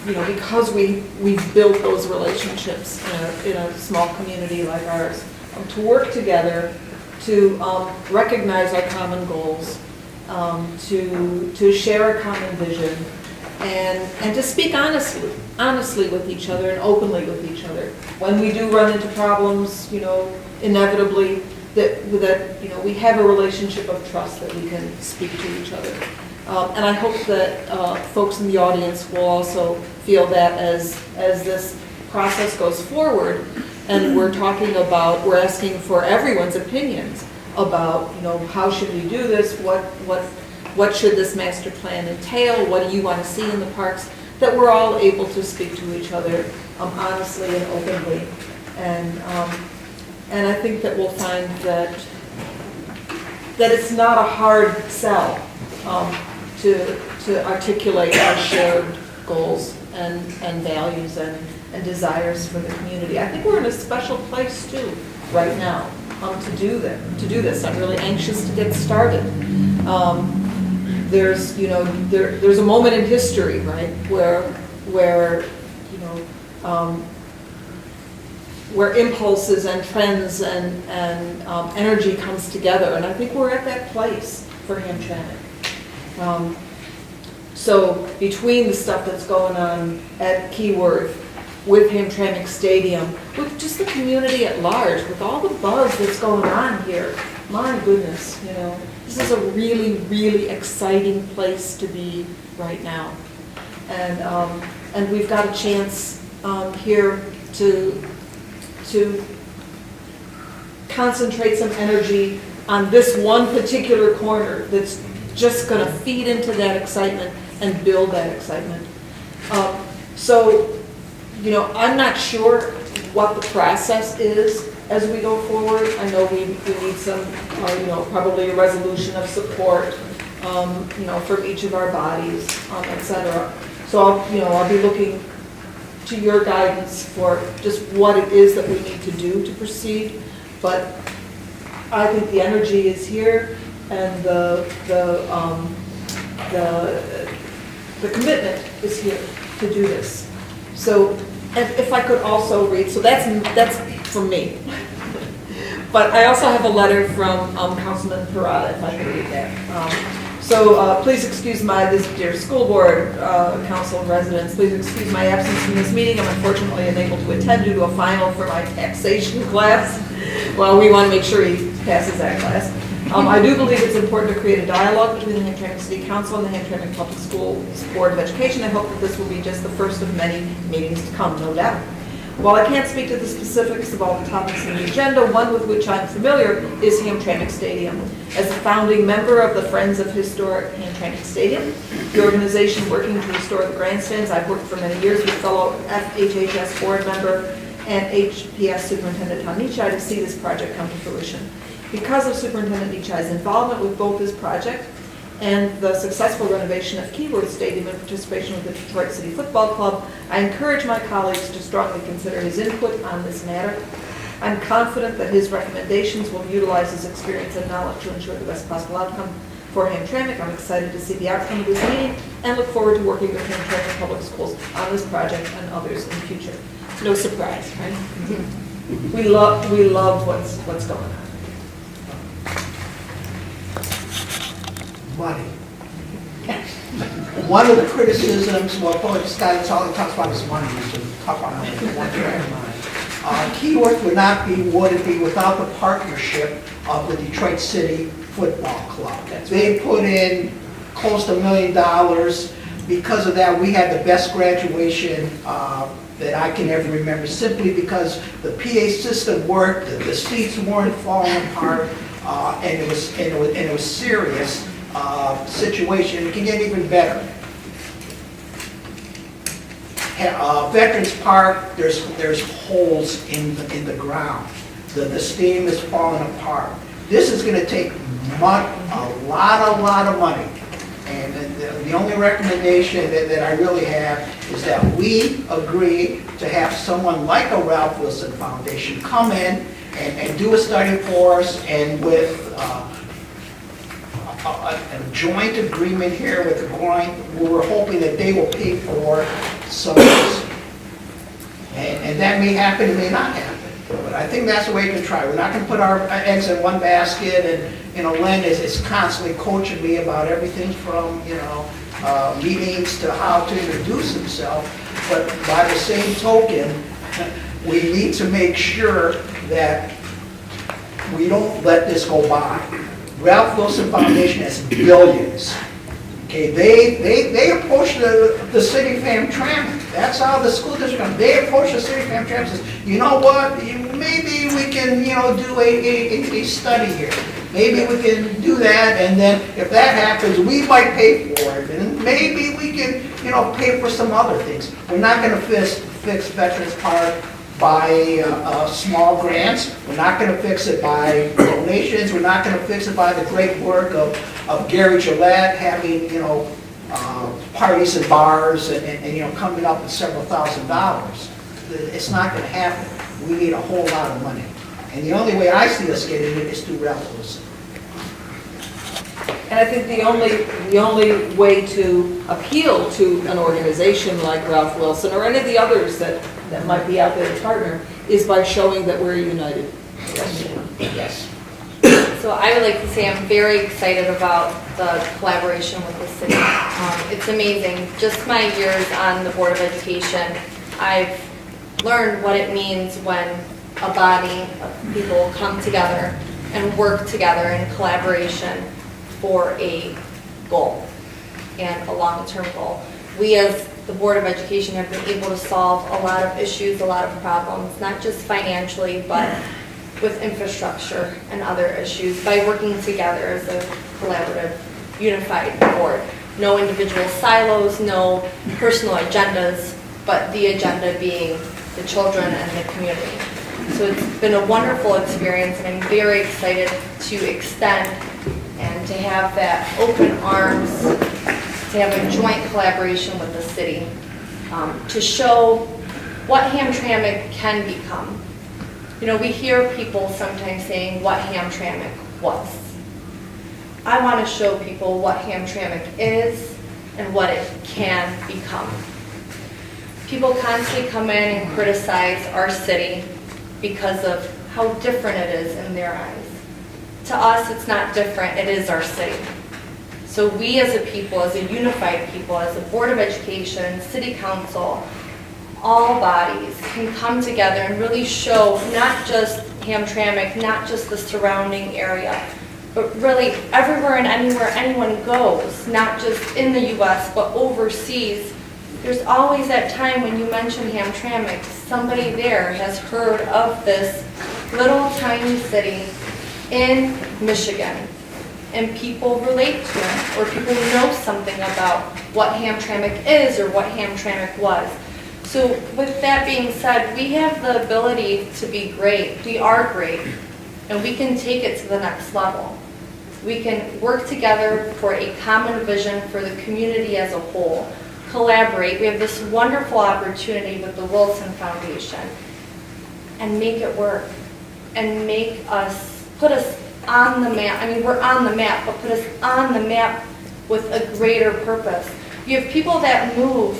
because we've built those relationships in a small community like ours, to work together, to recognize our common goals, to share a common vision, and to speak honestly with each other and openly with each other. When we do run into problems, inevitably, that we have a relationship of trust that we can speak to each other. And I hope that folks in the audience will also feel that as this process goes forward, and we're asking for everyone's opinions about, how should we do this? What should this master plan entail? What do you want to see in the parks? That we're all able to speak to each other honestly and openly. And I think that we'll find that it's not a hard sell to articulate our shared goals and values and desires for the community. I think we're in a special place too right now to do this. I'm really anxious to get started. There's a moment in history, right, where impulses and trends and energy comes together, and I think we're at that place for Hamtramck. So between the stuff that's going on at Keyworth, with Hamtramck Stadium, with just the community at large, with all the buzz that's going on here, my goodness, this is a really, really exciting place to be right now. And we've got a chance here to concentrate some energy on this one particular corner that's just going to feed into that excitement and build that excitement. So, I'm not sure what the process is as we go forward. I know we need some, probably a resolution of support, from each of our bodies, et cetera. So I'll be looking to your guidance for just what it is that we need to do to proceed. But I think the energy is here, and the commitment is here to do this. So, and if I could also read, so that's from me. But I also have a letter from Councilman Parada, if I could read that. So please excuse this dear school board, council and residents, please excuse my absence from this meeting. I'm unfortunately unable to attend due to a final for my taxation class. Well, we want to make sure he passes that class. I do believe it's important to create a dialogue between the Hamtramck City Council and the Hamtramck Public Schools Board of Education. I hope that this will be just the first of many meetings to come, no doubt. While I can't speak to the specifics of all the topics on the agenda, one with which I'm familiar is Hamtramck Stadium. As a founding member of the Friends of Historic Hamtramck Stadium, the organization working to restore the grandstands, I've worked for many years with fellow FHHS board member and HPS Superintendent Tom Nichai to see this project come to fruition. Because of Superintendent Nichai's involvement with both this project and the successful renovation of Keyworth Stadium in participation with the Detroit City Football Club, I encourage my colleagues to strongly consider his input on this matter. I'm confident that his recommendations will utilize his experience and knowledge to ensure the best possible outcome for Hamtramck. I'm excited to see the outcome of this meeting and look forward to working with Hamtramck Public Schools on this project and others in the future. No surprise, right? We love what's going on. Money. One of the criticisms, well, this guy that's all he talks about is money, so talk about money, one track mind. Keyworth would not be what it be without the partnership of the Detroit City Football Club. They put in close to $1 million. Because of that, we had the best graduation that I can ever remember, simply because the PA system worked, the seats weren't falling apart, and it was serious situation. It can get even better. Veterans Park, there's holes in the ground. The steam is falling apart. This is going to take a lot of money. And the only recommendation that I really have is that we agree to have someone like a Ralph Wilson Foundation come in and do a study for us, and with a joint agreement here with the groin, we're hoping that they will pay for some of this. And that may happen, it may not happen. But I think that's the way to try. We're not going to put our eggs in one basket, and Len is constantly coaching me about everything from meetings to how to introduce himself. But by the same token, we need to make sure that we don't let this go by. Ralph Wilson Foundation has billions. Okay, they approached the City of Hamtramck. That's how the school district, they approached the City of Hamtramck and says, you know what, maybe we can, do a study here. Maybe we can do that, and then if that happens, we might pay for it, and maybe we can, pay for some other things. We're not going to fix Veterans Park by small grants. We're not going to fix it by donations. We're not going to fix it by the great work of Gary Gillette having, parties and bars and coming up with several $1,000s. It's not going to happen. We need a whole lot of money. And the only way I see us getting it is through Ralph Wilson. And I think the only way to appeal to an organization like Ralph Wilson or any of the others that might be out there to partner is by showing that we're united. Yes. So I would like to say I'm very excited about the collaboration with the city. It's amazing. Just my years on the Board of Education, I've learned what it means when a body of people come together and work together in collaboration for a goal and a long-term goal. We as the Board of Education have been able to solve a lot of issues, a lot of problems, not just financially, but with infrastructure and other issues by working together as a collaborative, unified board. No individual silos, no personal agendas, but the agenda being the children and the community. So it's been a wonderful experience, and I'm very excited to extend and to have that open arms, to have a joint collaboration with the city, to show what Hamtramck can become. We hear people sometimes saying what Hamtramck was. I want to show people what Hamtramck is and what it can become. People constantly come in and criticize our city because of how different it is in their eyes. To us, it's not different, it is our city. So we as a people, as a unified people, as a Board of Education, City Council, all bodies can come together and really show not just Hamtramck, not just the surrounding area, but really everywhere and anywhere anyone goes, not just in the U.S., but overseas. There's always that time when you mention Hamtramck, somebody there has heard of this little tiny city in Michigan, and people relate to it, or people know something about what Hamtramck is or what Hamtramck was. So with that being said, we have the ability to be great. We are great, and we can take it to the next level. We can work together for a common vision for the community as a whole, collaborate. We have this wonderful opportunity with the Wilson Foundation, and make it work, and put us on the map. I mean, we're on the map, but put us on the map with a greater purpose. You have people that move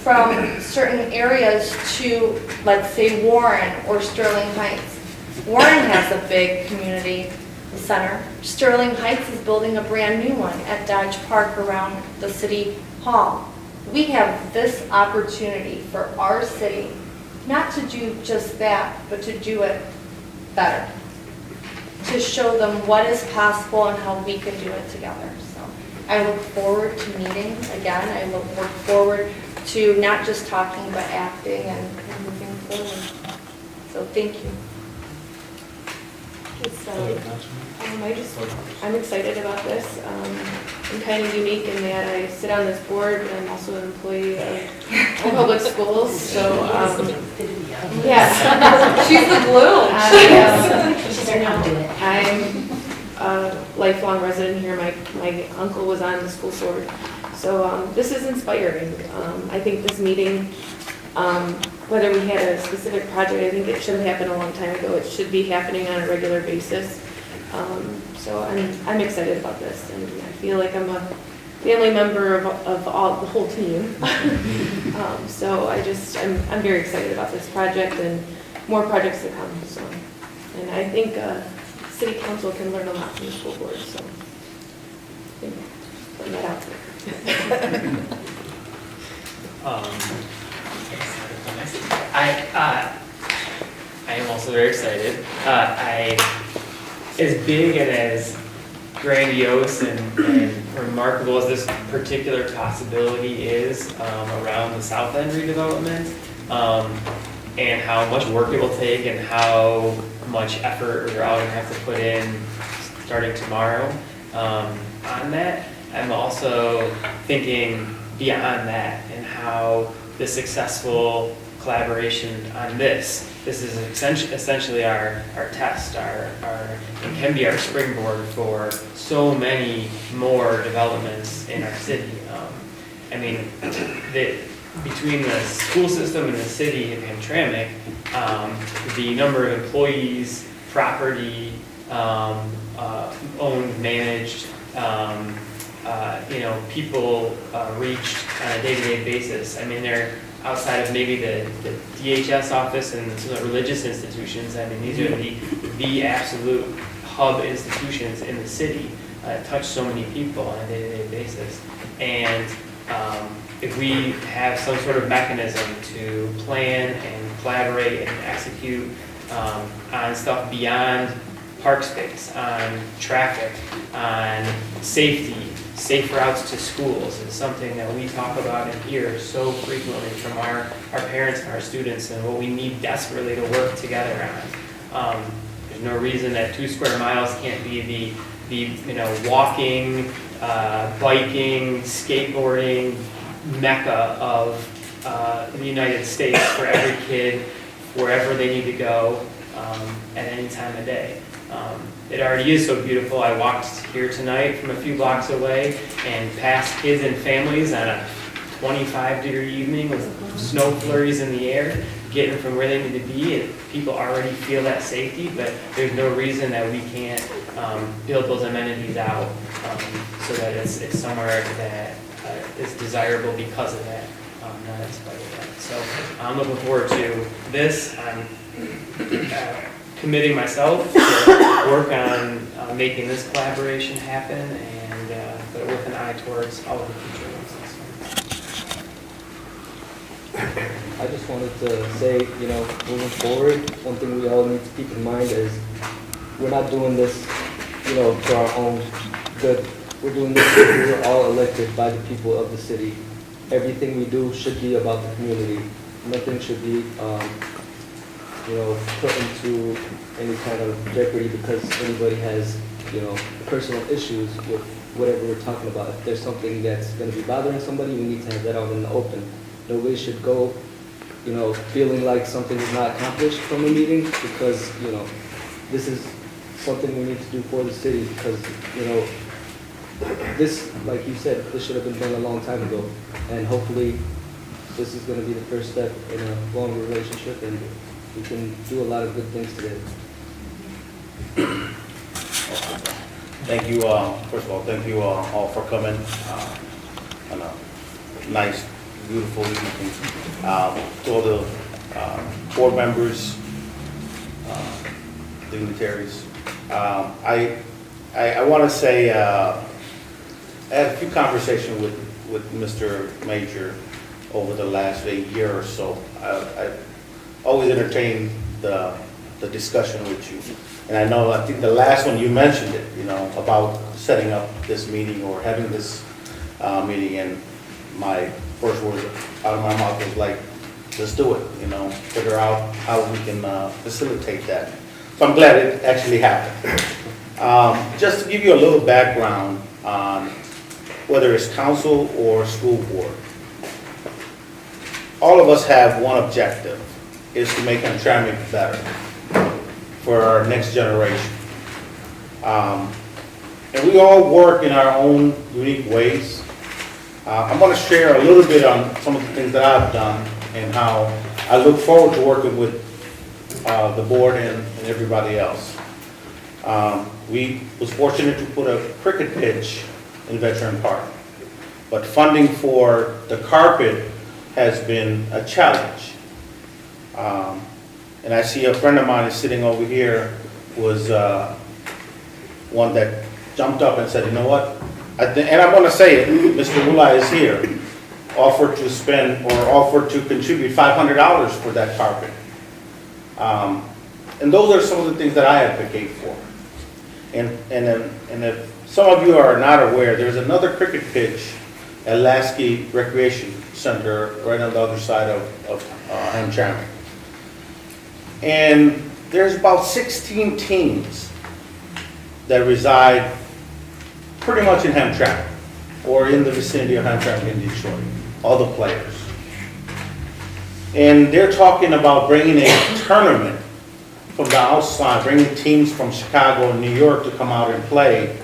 from certain areas to, let's say, Warren or Sterling Heights. Warren has a big community. the center. Sterling Heights is building a brand new one at Dodge Park around the city hall. We have this opportunity for our city, not to do just that, but to do it better. To show them what is possible and how we can do it together. So I look forward to meeting again. I look forward to not just talking, but acting and moving forward. So thank you. I'm excited about this. I'm kind of unique in that I sit on this board, but I'm also an employee of public schools, so, yeah. She's the glue. She's our conduit. I'm a lifelong resident here. My uncle was on the school board. So this is inspiring. I think this meeting, whether we had a specific project, I think it should have happened a long time ago. It should be happening on a regular basis. So I'm excited about this, and I feel like I'm a family member of the whole team. So I'm very excited about this project and more projects to come. So, and I think City Council can learn a lot from the school board. So, putting that out there. I am also very excited. As big and as grandiose and remarkable as this particular possibility is around the South End redevelopment, and how much work it will take and how much effort we're all going to have to put in starting tomorrow on that, I'm also thinking beyond that and how the successful collaboration on this is essentially our test, it can be our springboard for so many more developments in our city. I mean, between the school system and the city of Hamtramck, the number of employees, property, owned, managed, people reached on a day-to-day basis. I mean, they're outside of maybe the DHS office and some of the religious institutions. I mean, these are the absolute hub institutions in the city that touch so many people on a day-to-day basis. And if we have some sort of mechanism to plan and collaborate and execute on stuff beyond park space, on traffic, on safety, safe routes to schools is something that we talk about and hear so frequently from our parents and our students, and what we need desperately to work together on. There's no reason that 2 square miles can't be the walking, biking, skateboarding mecca of the United States for every kid, wherever they need to go at any time of day. It already is so beautiful. I walked here tonight from a few blocks away and past kids and families on a 25-degree evening with snow flurries in the air, getting from where they need to be. And people already feel that safety, but there's no reason that we can't build those amenities out so that it's somewhere that is desirable because of that, not in spite of that. So I'm looking forward to this. I'm committing myself to work on making this collaboration happen, and but with an eye towards all of the future ones. I just wanted to say, moving forward, one thing we all need to keep in mind is we're not doing this, for our own good. We're doing this because we're all elected by the people of the city. Everything we do should be about the community. Nothing should be put into any kind of jeopardy because anybody has, personal issues with whatever we're talking about. If there's something that's going to be bothering somebody, we need to have that out in the open. Nobody should go, feeling like something is not accomplished from a meeting because, this is something we need to do for the city because, this, like you said, this should have been done a long time ago. And hopefully this is going to be the first step in a long relationship, and we can do a lot of good things together. Thank you all. First of all, thank you all for coming on a nice, beautiful evening. To all the board members, dignitaries, I want to say, I had a few conversations with Mr. Major over the last year or so. I always entertain the discussion with you. And I think the last one you mentioned it, about setting up this meeting or having this meeting, and my first words out of my mouth was like, let's do it, figure out how we can facilitate that. So I'm glad it actually happened. Just to give you a little background on whether it's council or school board, all of us have one objective, is to make Hamtramck better for our next generation. And we all work in our own unique ways. I'm going to share a little bit on some of the things that I've done and how I look forward to working with the board and everybody else. We was fortunate to put a cricket pitch in Veteran Park, but funding for the carpet has been a challenge. And I see a friend of mine is sitting over here, was one that jumped up and said, you know what? And I'm going to say it, Mr. Wula is here, offered to spend or offered to contribute $500 for that carpet. And those are some of the things that I advocate for. And if some of you are not aware, there's another cricket pitch at Lasky Recreation Center right on the other side of Hamtramck. And there's about 16 teams that reside pretty much in Hamtramck or in the vicinity of Hamtramck in Detroit, all the players. And they're talking about bringing a tournament from the outside, bringing teams from Chicago and New York to come out and play.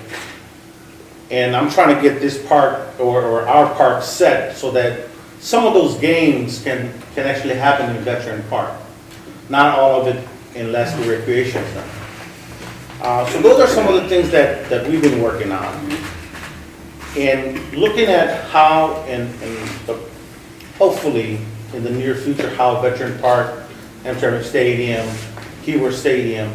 And I'm trying to get this park or our park set so that some of those games can actually happen in Veteran Park. Not all of it in Lasky Recreation Center. So those are some of the things that we've been working on. And looking at how, and hopefully in the near future, how Veteran Park, Hamtramck Stadium, Keyworth Stadium,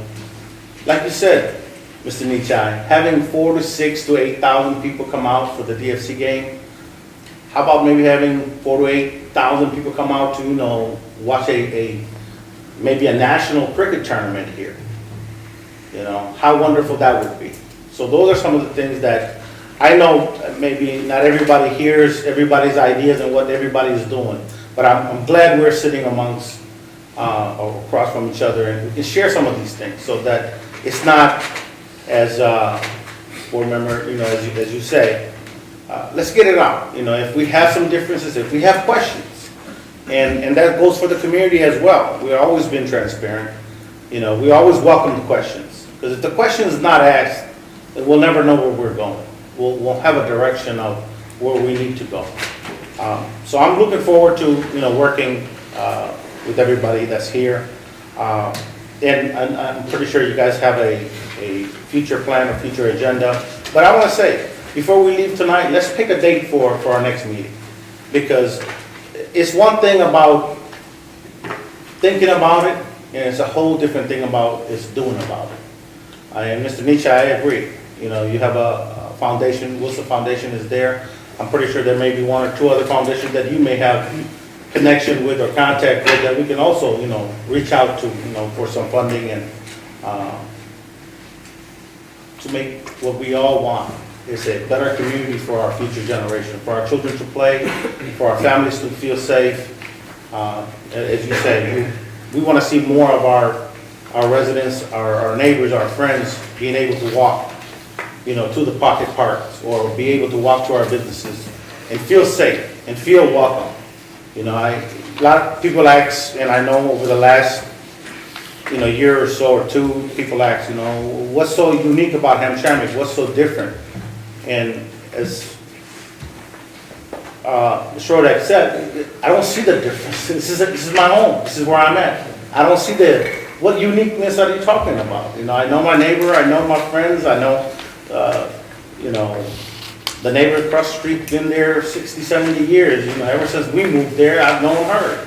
like you said, Mr. Nichai, having 4,000 to 6,000 to 8,000 people come out for the DFC game. How about maybe having 4,000 to 8,000 people come out to, watch maybe a national cricket tournament here? How wonderful that would be. So those are some of the things that I know maybe not everybody hears everybody's ideas and what everybody's doing, but I'm glad we're sitting amongst or across from each other, and we can share some of these things so that it's not as board member, as you say, let's get it out. If we have some differences, if we have questions, and that goes for the community as well. We've always been transparent. We always welcome the questions, because if the question is not asked, then we'll never know where we're going. We'll have a direction of where we need to go. So I'm looking forward to working with everybody that's here, and I'm pretty sure you guys have a future plan or future agenda. But I want to say, before we leave tonight, let's pick a date for our next meeting, because it's one thing about thinking about it, and it's a whole different thing about doing about it. And Mr. Nietzsche, I agree. You have a foundation. Wilson Foundation is there. I'm pretty sure there may be one or two other foundations that you may have connection with or contact with that we can also, reach out to, for some funding and to make what we all want is a better community for our future generation, for our children to play, for our families to feel safe. As you say, we want to see more of our residents, our neighbors, our friends being able to walk, to the pocket parks, or be able to walk to our businesses and feel safe and feel welcome. A lot of people ask, and I know over the last, year or so or two, people ask, what's so unique about Hamtramck? What's so different? And as Schroeder said, I don't see the difference. This is my home. This is where I'm at. I don't see what uniqueness are you talking about? I know my neighbor. I know my friends. I know, the neighbor across the street been there 60, 70 years. Ever since we moved there, I've known her.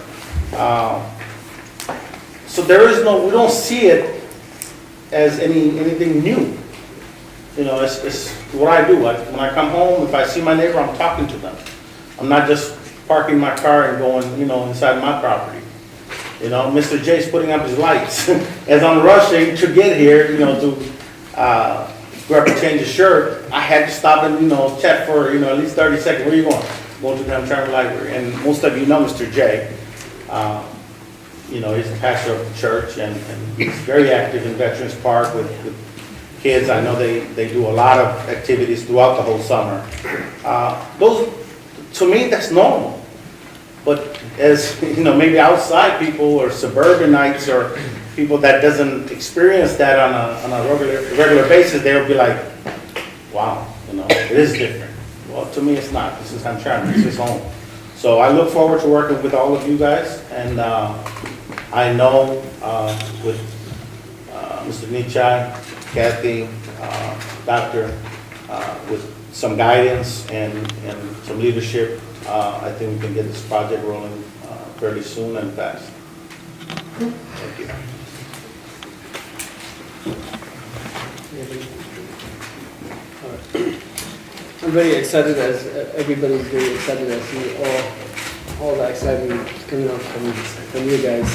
So we don't see it as anything new. You know, it's what I do. When I come home, if I see my neighbor, I'm talking to them. I'm not just parking my car and going, you know, inside my property. You know, Mr. J's putting up his lights. As I'm rushing to get here, you know, to grab a change of shirt, I had to stop and, you know, chat for, you know, at least 30 seconds. Where are you going? Going to the Hamtramck Library. And most of you know Mr. J. You know, he's the pastor of the church, and he's very active in Veterans Park with kids. I know they do a lot of activities throughout the whole summer. Those, to me, that's normal. But as, you know, maybe outside people or suburbanites or people that doesn't experience that on a regular basis, they'll be like, wow, you know, it is different. Well, to me, it's not. This is Hamtramck. This is home. So I look forward to working with all of you guys, and I know with Mr. Nichai, Kathy, Doctor, with some guidance and some leadership, I think we can get this project rolling fairly soon and fast. Thank you. I'm very excited, as everybody's very excited. I see all the excitement coming out from you guys.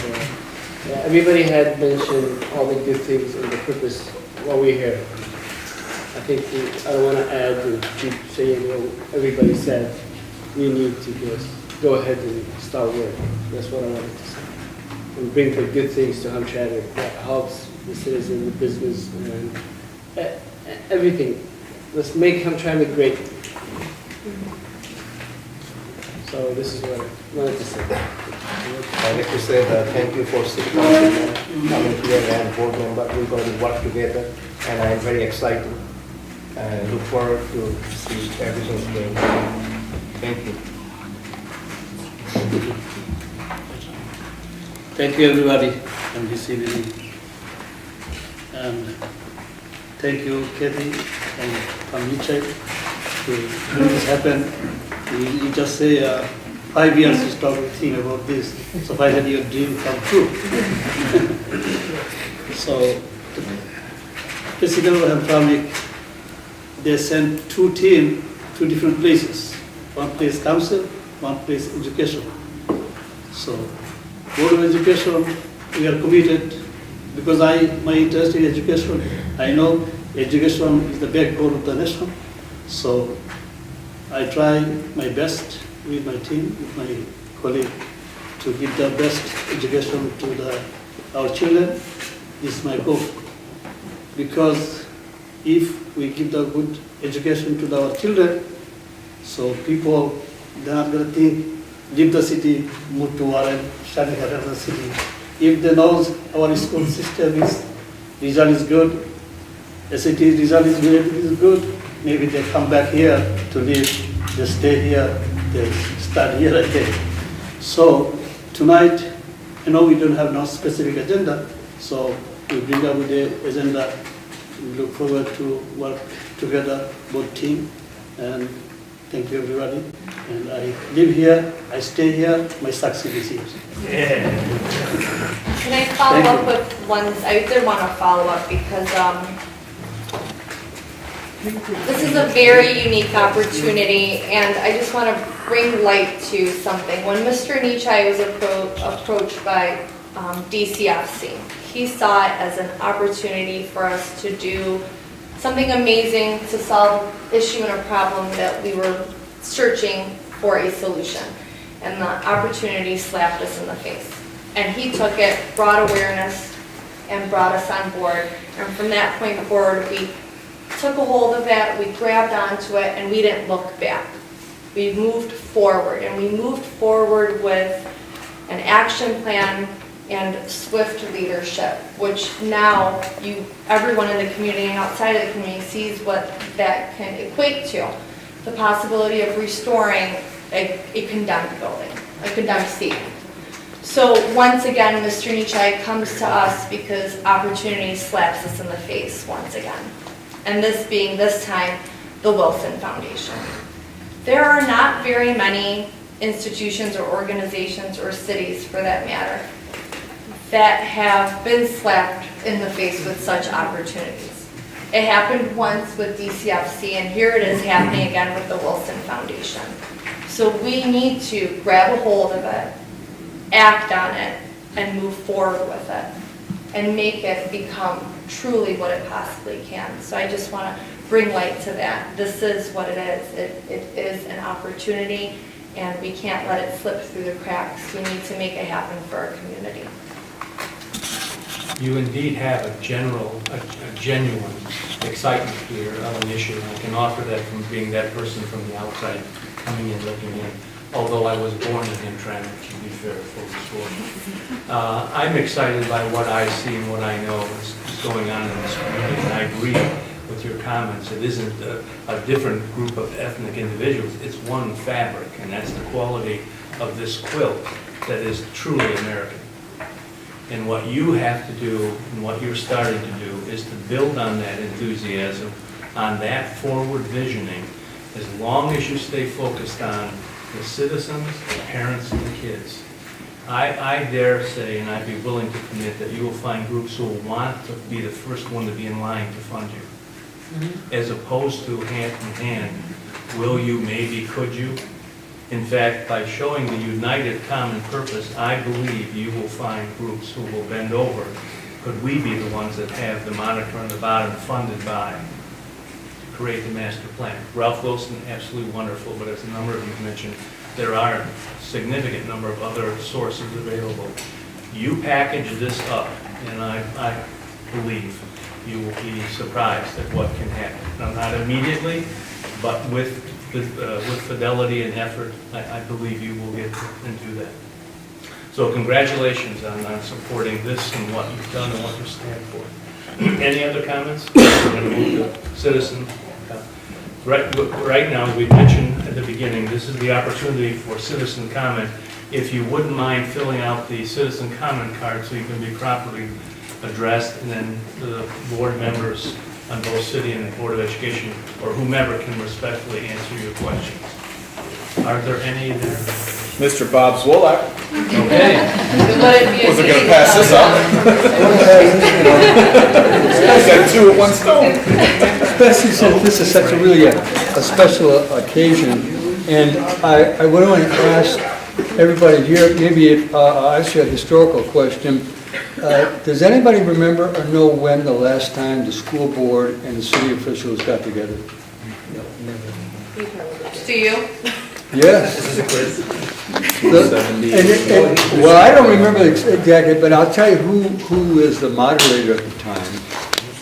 Everybody had mentioned all the good things and the purpose while we're here. I think I don't want to add and keep saying what everybody said. We need to just go ahead and start work. That's what I wanted to say. And bring the good things to Hamtramck that helps the citizens, the business, and everything. Let's make Hamtramck great. So this is what I wanted to say. I'd like to say that thank you for city council coming here and board member. We're going to work together, and I'm very excited and look forward to see everything going. Thank you. Thank you, everybody, from this evening. And thank you, Kathy, and from Nichai to make this happen. You just say 5 years to start thinking about this, so finally your dream come true. So, basically, Hamtramck, they sent 2 teams to different places. One place council, one place education. So, Board of Education, we are committed, because my interest in education, I know education is the backbone of the nation. So I try my best with my team, with my colleague, to give the best education to our children. This is my goal. Because if we give the good education to our children, so people, they're not going to think, leave the city, move to Warren, study at another city. If they know our school system result is good, SAT result is good, maybe they come back here to live, they stay here, they study here again. So tonight, I know we don't have no specific agenda, so we bring up the agenda. We look forward to work together, both team, and thank you, everybody. And I live here, I stay here, my success is here. Can I follow up with one? I did want to follow up because this is a very unique opportunity, and I just want to bring light to something. When Mr. Nichai was approached by DCFC, he saw it as an opportunity for us to do something amazing to solve an issue and a problem that we were searching for a solution. And the opportunity slapped us in the face. And he took it, brought awareness, and brought us on board. And from that point forward, we took a hold of that, we grabbed onto it, and we didn't look back. We moved forward, and we moved forward with an action plan and swift leadership, which now everyone in the community and outside of the community sees what that can equate to. The possibility of restoring a condemned building, a condemned seat. So once again, Mr. Nichai comes to us because opportunity slaps us in the face once again. And this being this time, the Wilson Foundation. There are not very many institutions or organizations or cities for that matter that have been slapped in the face with such opportunities. It happened once with DCFC, and here it is happening again with the Wilson Foundation. So we need to grab a hold of it, act on it, and move forward with it, and make it become truly what it possibly can. So I just want to bring light to that. This is what it is. It is an opportunity, and we can't let it slip through the cracks. We need to make it happen for our community. You indeed have a genuine excitement here of an issue. I can offer that from being that person from the outside, coming in, looking in. Although I was born in Hamtramck, to be fair, full disclosure. I'm excited by what I see and what I know is going on in this community, and I agree with your comments. It isn't a different group of ethnic individuals. It's one fabric, and that's the quality of this quilt that is truly American. And what you have to do, and what you're starting to do, is to build on that enthusiasm, on that forward visioning, as long as you stay focused on the citizens, the parents, and the kids. I dare say, and I'd be willing to commit, that you will find groups who will want to be the first one to be in line to fund you. As opposed to hand in hand, will you, maybe, could you? In fact, by showing the united common purpose, I believe you will find groups who will bend over. Could we be the ones that have the moniker on the bottom, funded by, to create the master plan? Ralph Wilson, absolutely wonderful, but as a number of you mentioned, there are a significant number of other sources available. You package this up, and I believe you will be surprised at what can happen. Now, not immediately, but with fidelity and effort, I believe you will get into that. So congratulations on supporting this and what you've done and what you stand for. Any other comments? We're going to move to citizen. Right now, as we mentioned at the beginning, this is the opportunity for citizen comment. If you wouldn't mind filling out the citizen comment card so you can be properly addressed, and then the board members on both city and the Board of Education, or whomever, can respectfully answer your questions. Are there any there? Mr. Bob Zwolak. Okay. Wasn't going to pass this up. I got two at one stone. Especially since this is such a really a special occasion, and I would want to ask everybody here, maybe if, actually a historical question. Does anybody remember or know when the last time the school board and the city officials got together? No, never. Do you? Yes. This is a quiz. Well, I don't remember exactly, but I'll tell you who was the moderator at the time.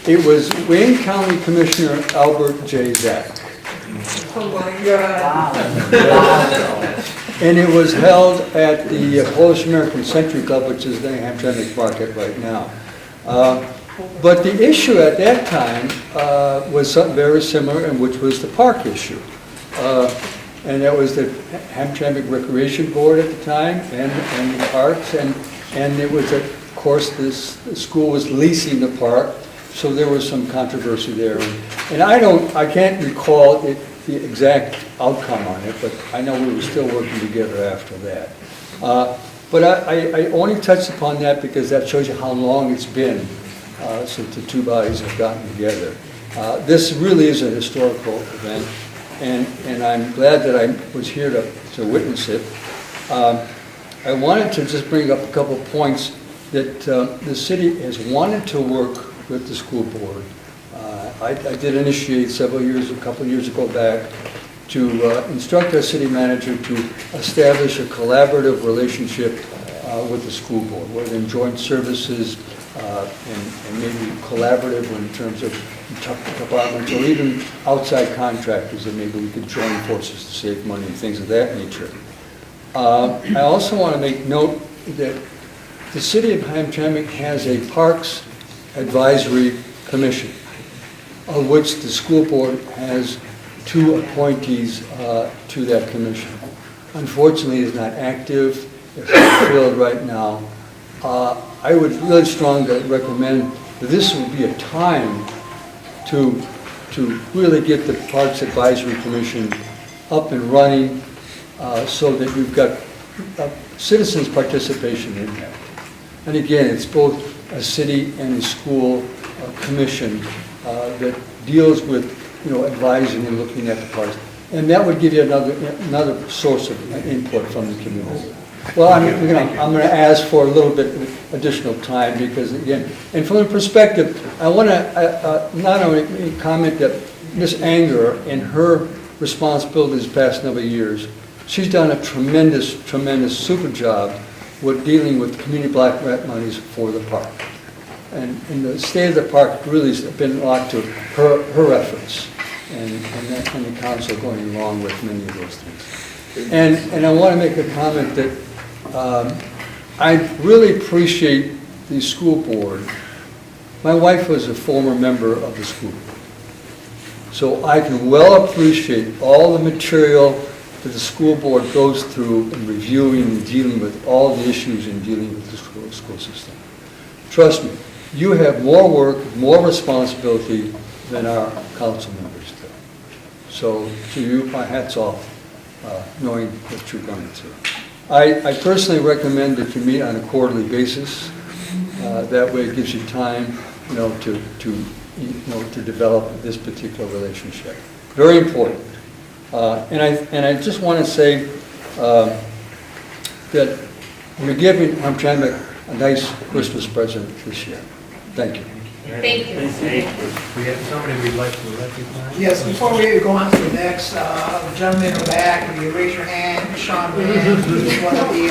It was Wayne County Commissioner Albert J. Zack. Oh my God. And it was held at the Polish American Century Club, which is the Hamtramck Market right now. But the issue at that time was something very similar, and which was the park issue. And that was the Hamtramck Recreation Board at the time, and the parks, and it was, of course, the school was leasing the park, so there was some controversy there. And I can't recall the exact outcome on it, but I know we were still working together after that. But I only touched upon that because that shows you how long it's been since the two bodies have gotten together. This really is a historical event, and I'm glad that I was here to witness it. I wanted to just bring up a couple of points that the city has wanted to work with the school board. I did initiate a couple of years ago back, to instruct our city manager to establish a collaborative relationship with the school board, whether in joint services and maybe collaborative in terms of departments, or even outside contractors, that maybe we could join forces to save money and things of that nature. I also want to make note that the city of Hamtramck has a Parks Advisory Commission, of which the school board has 2 appointees to that commission. Unfortunately, it's not active. It's not filled right now. I would really strongly recommend that this would be a time to really get the Parks Advisory Commission up and running, so that you've got citizens' participation in that. And again, it's both a city and a school commission that deals with, advising and looking at the parks. And that would give you another source of input from the community. Well, I'm going to ask for a little bit of additional time because, again, and from the perspective, I want to not only comment that Ms. Anger and her responsibilities the past number of years, she's done a tremendous super job with dealing with community black grant monies for the park. And the state of the park really has been a lot to her efforts and the council going along with many of those things. And I want to make a comment that I really appreciate the school board. My wife was a former member of the school board. So I can well appreciate all the material that the school board goes through in reviewing and dealing with all the issues in dealing with the school system. Trust me, you have more work, more responsibility than our council members do. So to you, my hat's off, knowing what you're going through. I personally recommend that you meet on a quarterly basis. That way it gives you time, to develop this particular relationship. Very important. And I just want to say that we're giving Hamtramck a nice Christmas present this year. Thank you. Thank you. We have somebody we'd like to recognize. Yes, before we go on to the next, gentleman in the back, will you raise your hand, Sean Mann, who's one of the,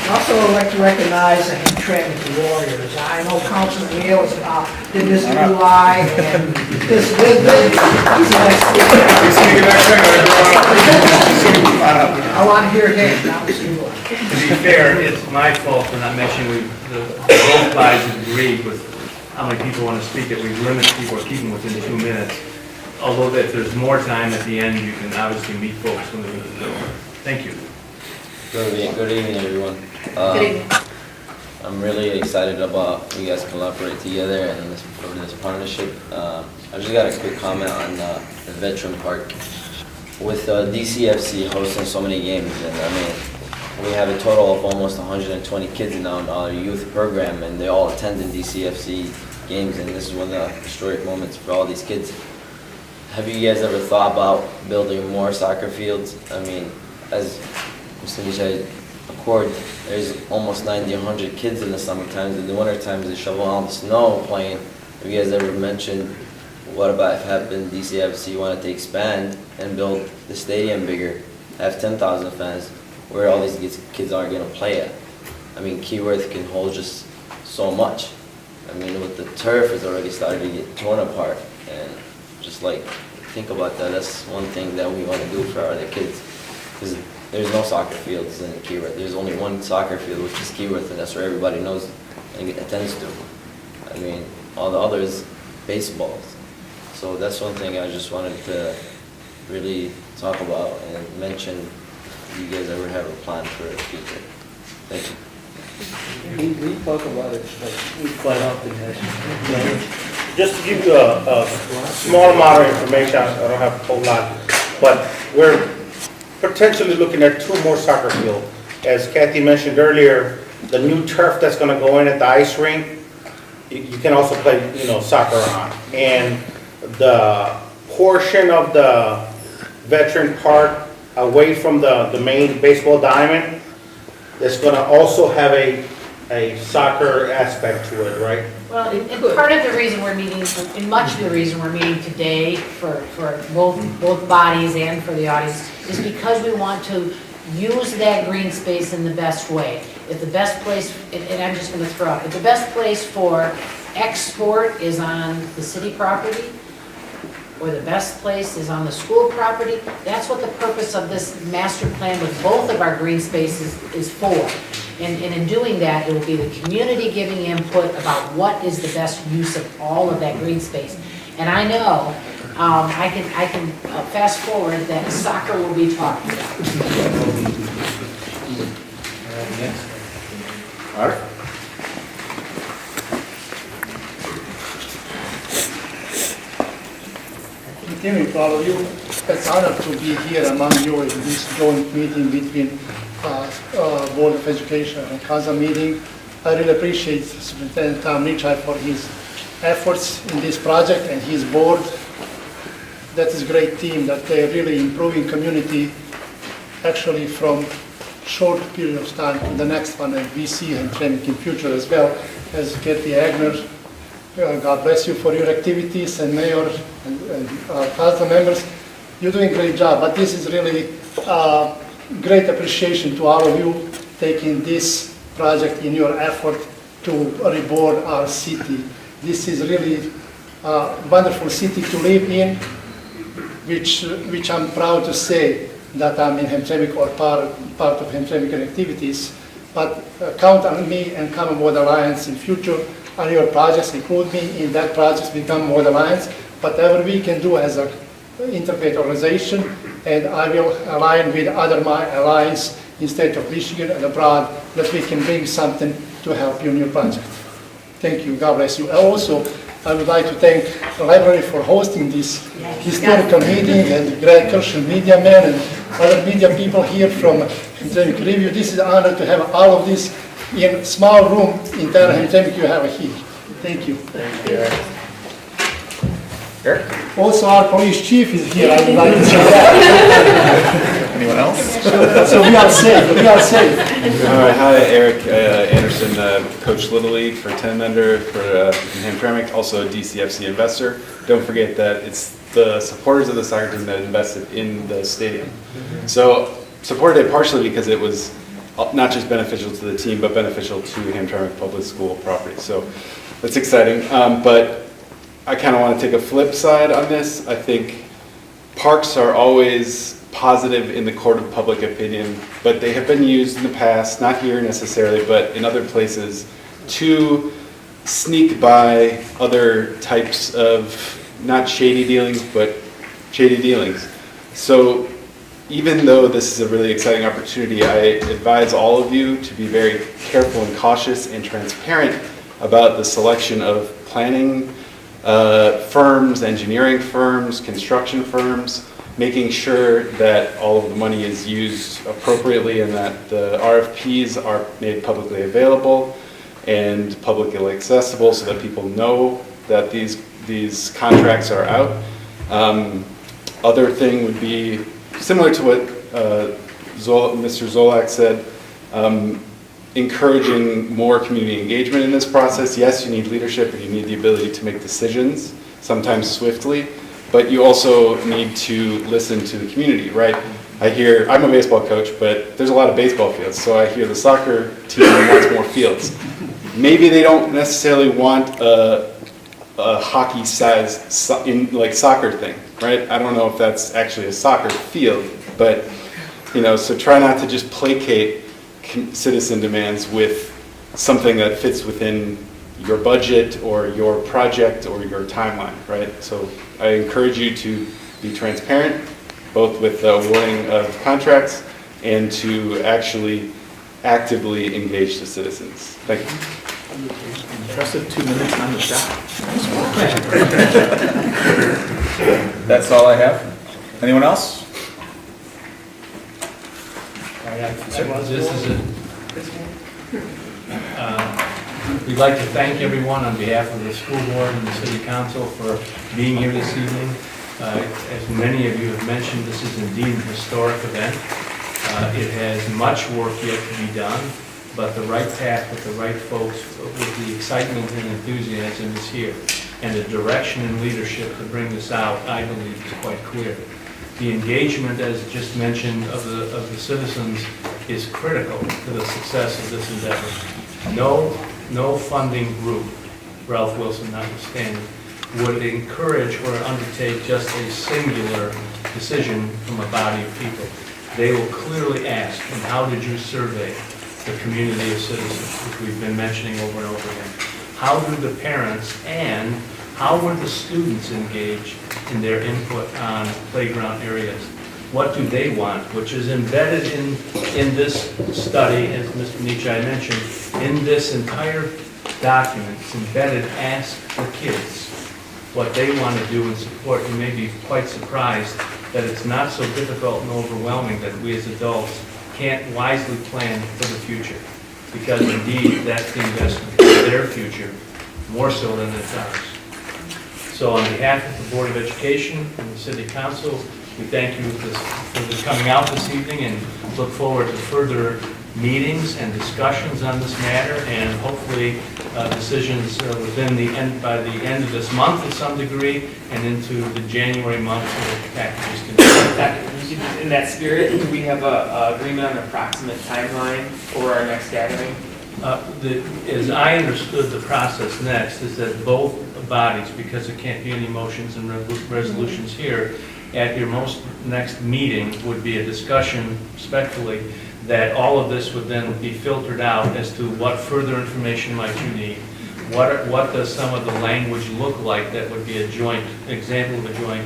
I'd also like to recognize the Hamtramck Warriors. I know Councilman Wales did this in July, and this with I want to hear him, not the single. To be fair, it's my fault for not mentioning both sides agreed with how many people want to speak, that we limit people or keep them within 2 minutes. Although if there's more time at the end, you can obviously meet folks when they're in the door. Thank you. Good evening, everyone. Good evening. I'm really excited about you guys collaborate together and this partnership. I just got a quick comment on the Veteran Park. With DCFC hosting so many games, and I mean, we have a total of almost 120 kids now in our youth program, and they all attend DCFC games, and this is one of the historic moments for all these kids. Have you guys ever thought about building more soccer fields? I mean, as Mr. Nichai accord, there's almost 90, 100 kids in the summer times. In the winter times, they shovel all the snow playing. Have you guys ever mentioned, what about if happened DCFC wanted to expand and build the stadium bigger, have 10,000 fans, where all these kids aren't going to play at? I mean, Keyworth can hold just so much. I mean, with the turf, it's already started to get torn apart. And just like, think about that. That's one thing that we want to do for our other kids. Because there's no soccer fields in Keyworth. There's only one soccer field, which is Keyworth, and that's where everybody knows and attends to. I mean, all the others, baseballs. So that's one thing I just wanted to really talk about and mention if you guys ever have a plan for the future. Thank you. We talk about it quite often. Just to give you a small amount of information, I don't have a whole lot, but we're potentially looking at 2 more soccer fields. As Kathy mentioned earlier, the new turf that's going to go in at the ice rink, you can also play, soccer on. And the portion of the Veteran Park away from the main baseball diamond, that's going to also have a soccer aspect to it, right? Well, and part of the reason we're meeting, and much of the reason we're meeting today for both bodies and for the audience, is because we want to use that green space in the best way. If the best place, and I'm just going to throw out, if the best place for export is on the city property, or the best place is on the school property, that's what the purpose of this master plan with both of our green spaces is for. And in doing that, it will be the community giving input about what is the best use of all of that green space. And I know, I can fast forward that soccer will be talked about. Art? evening to all of you. It's an honor to be here among you in this joint meeting between Board of Education and Council meeting. I really appreciate Superintendent Tom Nichai for his efforts in this project and his board. That is a great team that they're really improving community actually from short period of time to the next one, and we see Hamtramck in future as well. As Kathy Agner, God bless you for your activities, and Mayor and council members, you're doing a great job, but this is really great appreciation to all of you taking this project in your effort to reboard our city. This is really a wonderful city to live in, which I'm proud to say that I'm in Hamtramck or part of Hamtramck activities. But count on me and Commonwealth Alliance in future on your projects. Include me in that project with Commonwealth Alliance. Whatever we can do as an interfaith organization, and I will align with other my allies in state of Michigan and abroad, that we can bring something to help you in your project. Thank you. God bless you. Also, I would like to thank the library for hosting this historical meeting, and Greg Kirchner, media man, and other media people here from Hamtramck Review. This is an honor to have all of this in a small room in Hamtramck you have here. Thank you. Thank you, Eric. Also, our police chief is here. I would like to say that. Anyone else? So we are safe. We are safe. All right. Hi, Eric Anderson, Coach Little League for 10 member for Hamtramck, also a DCFC investor. Don't forget that it's the supporters of the soccer team that invested in the stadium. So supported it partially because it was not just beneficial to the team, but beneficial to Hamtramck Public School property. So that's exciting. But I kind of want to take a flip side on this. I think parks are always positive in the court of public opinion, but they have been used in the past, not here necessarily, but in other places, to sneak by other types of, not shady dealings, but shady dealings. So even though this is a really exciting opportunity, I advise all of you to be very careful and cautious and transparent about the selection of planning firms, engineering firms, construction firms, making sure that all of the money is used appropriately and that the RFPs are made publicly available and publicly accessible so that people know that these contracts are out. Other thing would be similar to what Mr. Zolak said, encouraging more community engagement in this process. Yes, you need leadership and you need the ability to make decisions, sometimes swiftly, but you also need to listen to the community, right? I'm a baseball coach, but there's a lot of baseball fields, so I hear the soccer team wants more fields. Maybe they don't necessarily want a hockey-sized soccer thing, right? I don't know if that's actually a soccer field, but so try not to just placate citizen demands with something that fits within your budget or your project or your timeline, right? So I encourage you to be transparent, both with the awarding of contracts and to actually actively engage the citizens. Thank you. Impressive 2 minutes on the shot. That's all I have. Anyone else? We'd like to thank everyone on behalf of the school board and the city council for being here this evening. As many of you have mentioned, this is indeed an historic event. It has much work yet to be done, but the right path with the right folks, with the excitement and enthusiasm is here. And the direction and leadership to bring this out, I believe, is quite clear. The engagement, as just mentioned, of the citizens is critical to the success of this endeavor. No funding group, Ralph Wilson notwithstanding, would encourage or undertake just a singular decision from a body of people. They will clearly ask, and how did you survey the community of citizens, which we've been mentioning over and over again? How do the parents and how were the students engaged in their input on playground areas? What do they want? Which is embedded in this study, as Mr. Nichai mentioned, in this entire document. It's embedded, ask the kids. what they want to do and support, you may be quite surprised that it's not so difficult and overwhelming that we as adults can't wisely plan for the future. Because indeed, that's the investment in their future, more so than it's ours. So on behalf of the Board of Education and the City Council, we thank you for coming out this evening and look forward to further meetings and discussions on this matter, and hopefully decisions by the end of this month to some degree, and into the January month so the packages can be. In that spirit, do we have a agreement on an approximate timeline for our next gathering? As I understood the process next is that both bodies, because there can't be any motions and resolutions here, at your next meeting would be a discussion, respectfully, that all of this would then be filtered out as to what further information might you need. What does some of the language look like that would be a joint example of a joint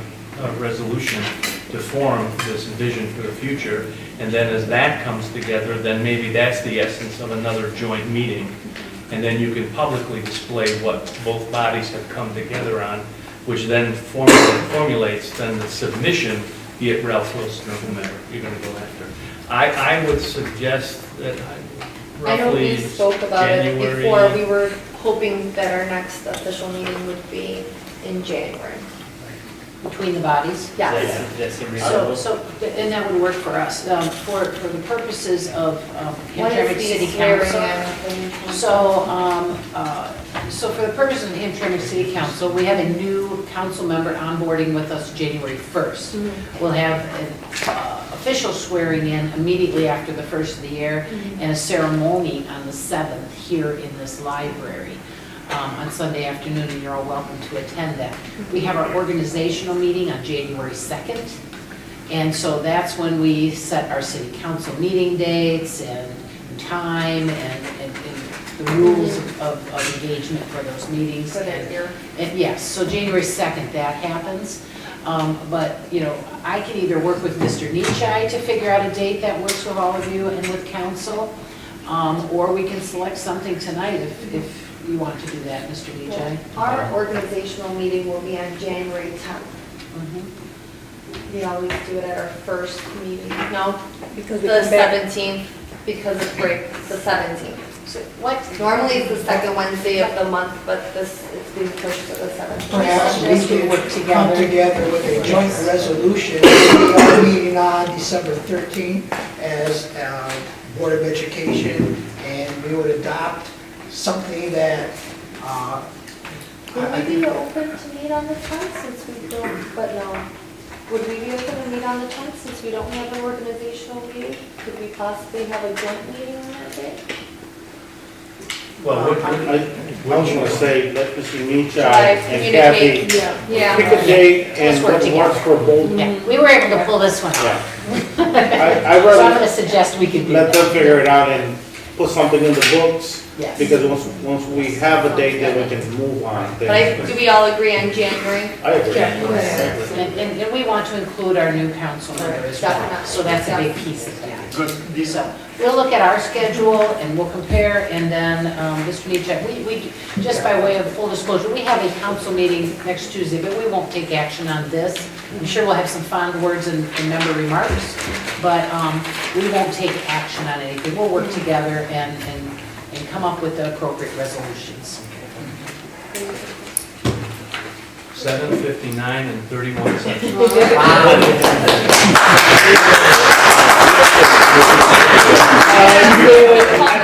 resolution to form this vision for the future? And then as that comes together, then maybe that's the essence of another joint meeting. And then you can publicly display what both bodies have come together on, which then formulates then the submission, be it Ralph Wilson or whomever you're going to go after. I would suggest that I know we roughly spoke about January. it before. We were hoping that our next official meeting would be in January. Between the bodies? Yes. And that would work for us. For the purposes of What is Hamtramck the City swearing Council. in? So for the purposes of the Hamtramck City Council, we have a new council member onboarding with us January 1st. We'll have an official swearing in immediately after the first of the year, and a ceremony on the 7th here in this library on Sunday afternoon, and you're all welcome to attend that. We have our organizational meeting on January 2nd, and so that's when we set our city council meeting dates and time and the rules of engagement for those meetings. For that year. And yes, so January 2nd, that happens. But, you know, I can either work with Mr. Nietzsche to figure out a date that works with all of you and with council, or we can select something tonight if you want to do that, Mr. Nietzsche. Our organizational meeting will be on January 10th. We always do it at our first meeting. No, because the 17th, because of break, the 17th. So what? Normally it's the second Wednesday of the month, but it's being pushed to the 17th. Perhaps we could work come together with a joint resolution. We are meeting on December 13th as Board of Education, and we would adopt something that Would we be open to meet on the 10th since we don't, but no. Would we be open to meet on the 10th since we don't have an organizational meeting? Could we possibly have a joint meeting on that day? Well, I was going to say, let Mr. Nietzsche Try and Kathy communicate, yeah. pick a date and Let's work what together. works for both. Yeah, we were able to pull this one Yeah. off. I'd So I'm rather going to suggest we could do let that. them figure it out and put something in the books, Yes. because once we have a date, then we can move on. But do we all agree on January? I agree. And we want to include our new council member as well, Definitely. so that's a big piece of that. So we'll look at our schedule and we'll compare, and then Mr. Nietzsche, we, just by way of full disclosure, we have a council meeting next Tuesday, but we won't take action on this. I'm sure we'll have some fond words and member remarks, but we won't take action on anything. We'll work together and come up with the appropriate resolutions. 7:59 and 31 seconds. I